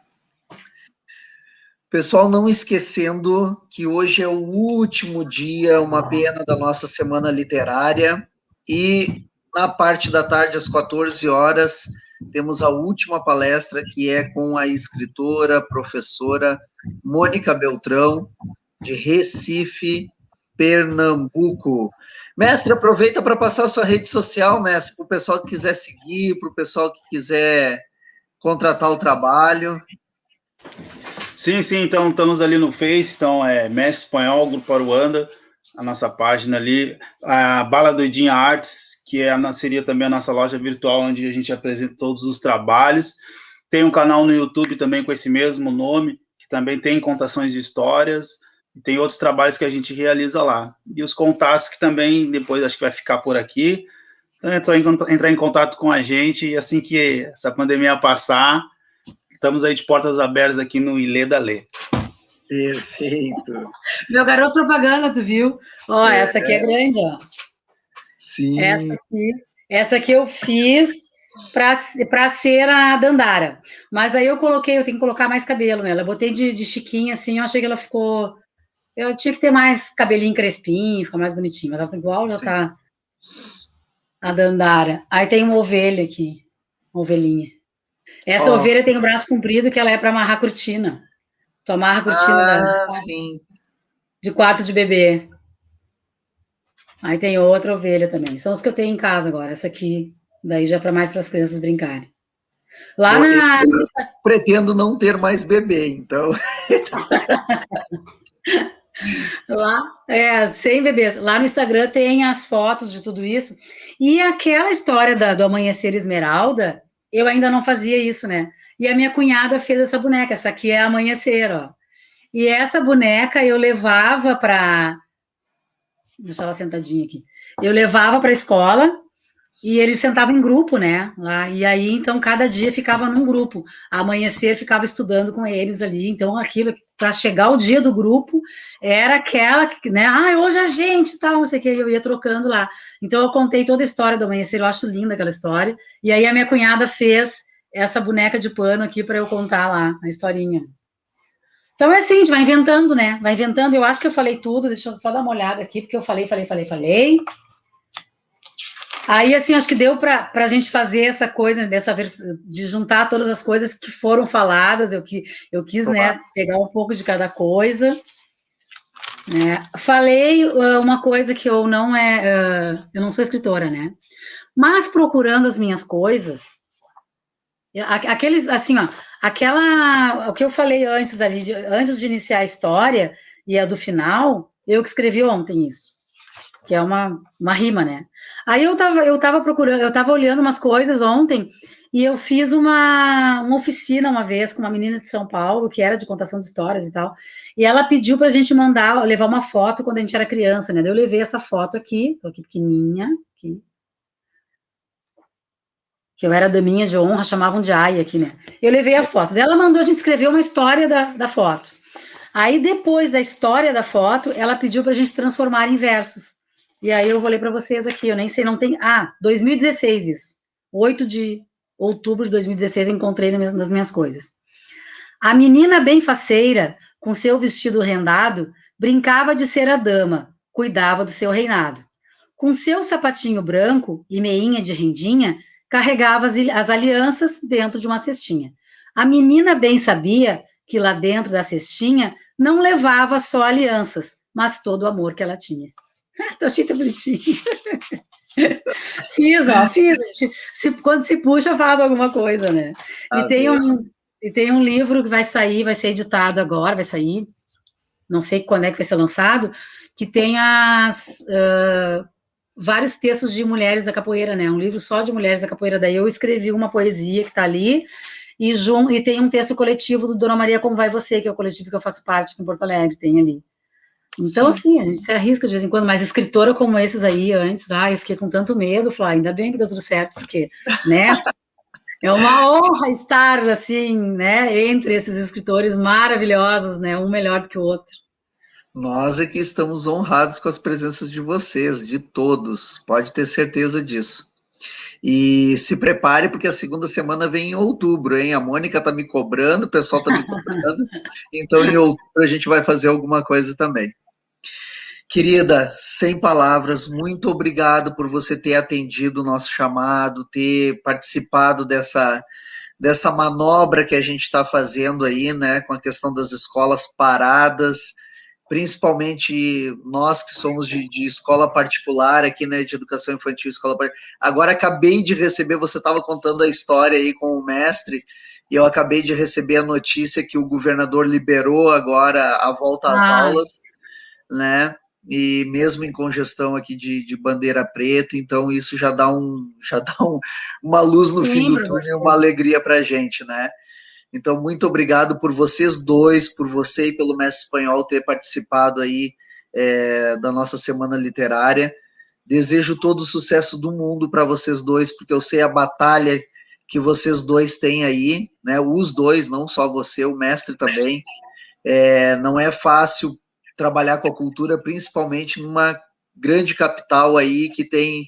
Pessoal, não esquecendo que hoje é o último dia, uma pena, da nossa semana literária, e na parte da tarde, às 14 horas, temos a última palestra, que é com a escritora, professora Mônica Beltrão, de Recife, Pernambuco. Mestre, aproveita para passar a sua rede social, mestre, para o pessoal que quiser seguir, para o pessoal que quiser contratar o trabalho. Sim, então estamos ali no Face, então é Mestre Espanhol, Grupo Aruanda, a nossa página ali, a Bala Doidinha Artes, que seria também a nossa loja virtual, onde a gente apresenta todos os trabalhos. Tem um canal no YouTube também com esse mesmo nome, que também tem contações de histórias, e tem outros trabalhos que a gente realiza lá. E os contatos que também, depois acho que vai ficar por aqui. Então é só entrar em contato com a gente, e assim que essa pandemia passar, estamos aí de portas abertas aqui no Ilê da Lê. Perfeito. Meu garoto propaganda, tu viu? Ó, essa aqui é grande, ó. Sim. Essa aqui eu fiz para ser a Dandara. Mas aí eu tenho que colocar mais cabelo nela. Eu botei de chiquinha, assim, eu achei que ela ficou... Eu tinha que ter mais cabelinho crespinho, ficar mais bonitinho. Mas ela tá igual, já tá a Dandara. Aí tem uma ovelha aqui, uma ovelhinha. Essa ovelha tem o braço comprido, que ela é para amarrar cortina. Tu amarra a cortina de quarto de bebê. Aí tem outra ovelha também. São os que eu tenho em casa agora. Essa aqui, daí já é mais para as crianças brincarem. Lá eu pretendo não ter mais bebê, então. Sem bebês. Lá no Instagram tem as fotos de tudo isso. E aquela história do Amanhecer Esmeralda, eu ainda não fazia isso, né? E a minha cunhada fez essa boneca. Essa aqui é Amanhecer, ó. E essa boneca eu levava para... Vou deixar ela sentadinha aqui. Eu levava para a escola e eles sentavam em grupo, né? Lá. E aí, então, cada dia ficava num grupo. Amanhecer ficava estudando com eles ali. Então, aquilo, para chegar o dia do grupo, era aquela, né? Hoje a gente, tal, não sei o que, eu ia trocando lá. Então, eu contei toda a história do Amanhecer, eu acho linda aquela história. E aí, a minha cunhada fez essa boneca de pano aqui para eu contar lá, a historinha. Então, é assim, a gente vai inventando, né? Vai inventando. Eu acho que eu falei tudo, deixa eu só dar uma olhada aqui, porque eu falei. Aí, assim, acho que deu para a gente fazer essa coisa, de juntar todas as coisas que foram faladas. Eu quis, né, pegar um pouco de cada coisa. Né? Falei uma coisa que eu não sou escritora, né? Mas procurando as minhas coisas, aqueles, assim, ó, o que eu falei antes ali, antes de iniciar a história e a do final, eu que escrevi ontem isso. Que é uma rima, né? Aí eu tava procurando, eu tava olhando umas coisas ontem, e eu fiz uma oficina uma vez com uma menina de São Paulo, que era de contação de histórias e tal, e ela pediu pra gente levar uma foto quando a gente era criança, né? Eu levei essa foto aqui, tô aqui pequenininha, aqui, que eu era daminha de honra, chamavam de Aya aqui, né? Eu levei a foto, daí ela mandou a gente escrever uma história da foto. Aí, depois da história da foto, ela pediu pra gente transformar em versos. E aí eu vou ler para vocês aqui, eu nem sei, não tem... 2016 isso. 8 de outubro de 2016 eu encontrei nas minhas coisas. A menina bem faceira, com seu vestido rendado, brincava de ser a dama, cuidava do seu reinado. Com seu sapatinho branco e meinha de rendinha, carregava as alianças dentro de uma cestinha. A menina bem sabia que lá dentro da cestinha não levava só alianças, mas todo o amor que ela tinha. Tô achei tão bonitinho. Fiz. Quando se puxa, faz alguma coisa, né? E tem um livro que vai ser editado agora, vai sair não sei quando é que vai ser lançado, que tem vários textos de mulheres da capoeira, né? Um livro só de mulheres da capoeira. Daí eu escrevi uma poesia que está ali, e tem um texto coletivo do Dona Maria Como Vai Você, que é o coletivo que eu faço parte aqui em Porto Alegre, tem ali. Então, assim, a gente se arrisca de vez em quando, mas escritora como esses aí antes, eu fiquei com tanto medo, falei, ainda bem que deu tudo certo, porque, né, é uma honra estar, assim, né, entre esses escritores maravilhosos, né, um melhor do que o outro. Nós é que estamos honrados com as presenças de vocês, de todos, pode ter certeza disso. E se prepare, porque a segunda semana vem em outubro, hein? A Mônica tá me cobrando, o pessoal tá me cobrando, então em outubro a gente vai fazer alguma coisa também. Querida, sem palavras, muito obrigado por você ter atendido o nosso chamado, ter participado dessa manobra que a gente está fazendo aí, né, com a questão das escolas paradas, principalmente nós que somos de escola particular aqui, né, de educação infantil, escola particular. Agora acabei de receber, você estava contando a história aí com o mestre, e eu acabei de receber a notícia que o governador liberou agora a volta às aulas, né, e mesmo em congestão aqui de bandeira preta, então isso já dá uma luz no fim do túnel, uma alegria para a gente, né? Então, muito obrigado por vocês dois, por você e pelo Mestre Espanhol ter participado aí da nossa Semana Literária. Desejo todo o sucesso do mundo para vocês dois, porque eu sei a batalha que vocês dois têm aí, né? Os dois, não só você, o mestre também. Não é fácil trabalhar com a cultura, principalmente numa grande capital aí que tem,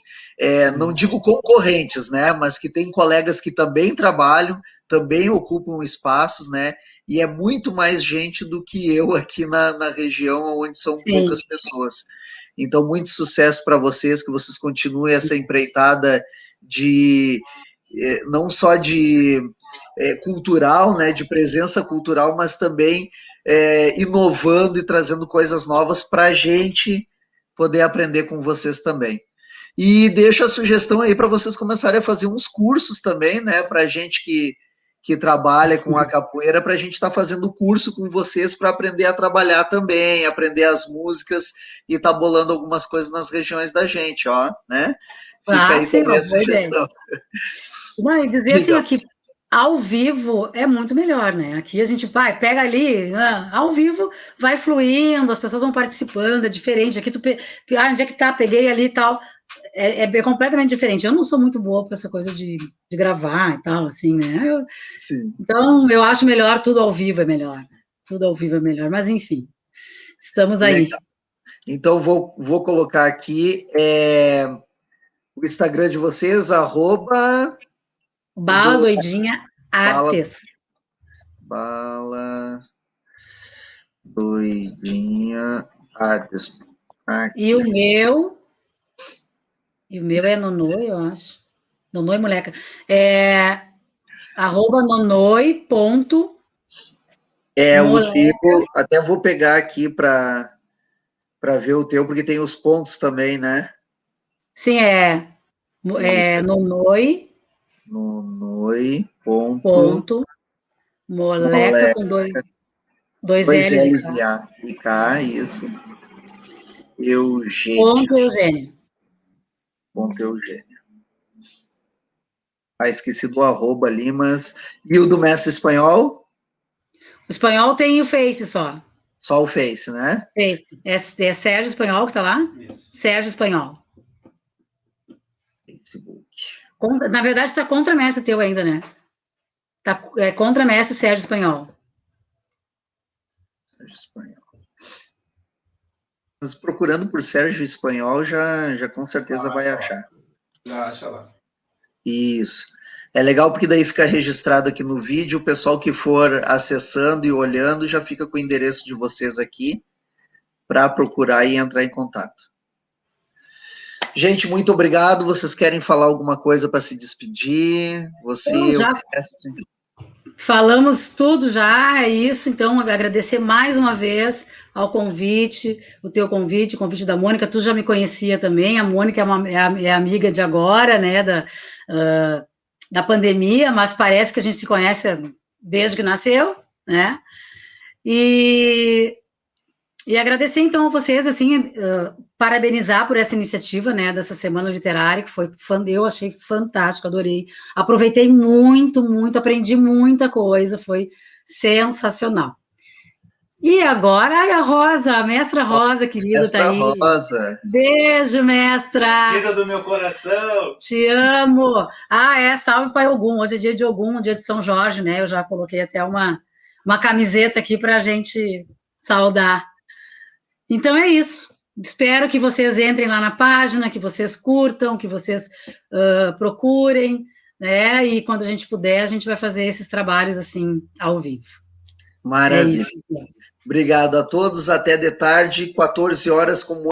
não digo concorrentes, né? Mas que tem colegas que também trabalham, também ocupam espaços, né? E é muito mais gente do que eu aqui na região, onde são poucas pessoas. Então, muito sucesso para vocês, que vocês continuem essa empreitada não só de cultural, né? De presença cultural, mas também inovando e trazendo coisas novas para a gente poder aprender com vocês também. E deixo a sugestão aí para vocês começarem a fazer uns cursos também, né? Para a gente que trabalha com a capoeira, para a gente estar fazendo curso com vocês para aprender a trabalhar também, aprender as músicas e tá bolando algumas coisas nas regiões da gente, ó, né? Fica aí também a sugestão. Não, e dizer assim, aqui, ao vivo é muito melhor, né? Aqui a gente pega ali, né? Ao vivo vai fluindo, as pessoas vão participando, é diferente. Aqui onde é que tá? Peguei ali e tal. É completamente diferente. Eu não sou muito boa para essa coisa de gravar e tal, assim, né? Então, eu acho melhor, tudo ao vivo é melhor. Tudo ao vivo é melhor, mas enfim, estamos aí. Legal. Então, vou colocar aqui o Instagram de vocês, Bala Doidinha Artes. Bala Doidinha Artes. Aqui. E o meu é Nonoi, eu acho. Nonoi Moleca. @nonoi. O teu, até vou pegar aqui para ver o teu, porque tem os pontos também, né? Sim, Nonoi. Nonoi. Moleca com dois L's e K, isso. Eugênia. Eugênia. Esqueci do @ ali, mas... E o do Mestre Espanhol? O Espanhol tem o Face só. Só o Face, né? Face. É Sérgio Espanhol que tá lá? Isso. Sérgio Espanhol. Facebook. Na verdade, tá contra Mestre teu ainda, né? É contra Mestre Sérgio Espanhol. Sérgio Espanhol. Mas procurando por Sérgio Espanhol, já com certeza vai achar. Já acha lá. Isso. É legal porque daí fica registrado aqui no vídeo, o pessoal que for acessando e olhando já fica com o endereço de vocês aqui para procurar e entrar em contato. Gente, muito obrigado. Vocês querem falar alguma coisa para se despedir? Falamos tudo já, é isso. Então, agradecer mais uma vez ao convite, o teu convite, o convite da Mônica. Tu já me conhecia também. A Mônica é amiga de agora, né, da pandemia, mas parece que a gente se conhece desde que nasceu, né? E E agradecer, então, a vocês, assim, parabenizar por essa iniciativa, né, dessa Semana Literária, que foi, eu achei fantástico, adorei. Aproveitei muito, muito, aprendi muita coisa, foi sensacional. E agora, ai, a Rosa, a mestra Rosa, querida, tá Mestra aí. Rosa. Beijo, mestra. Vida do meu coração. Te amo. Salve Pai Ogum. Hoje é dia de Ogum, dia de São Jorge, né? Eu já coloquei até uma camiseta aqui para a gente saudar. Então é isso. Espero que vocês entrem lá na página, que vocês curtam, que vocês procurem, né? E quando a gente puder, a gente vai fazer esses trabalhos assim ao vivo. Maravilha. É isso. Obrigado a todos. Até de tarde, 14 horas, com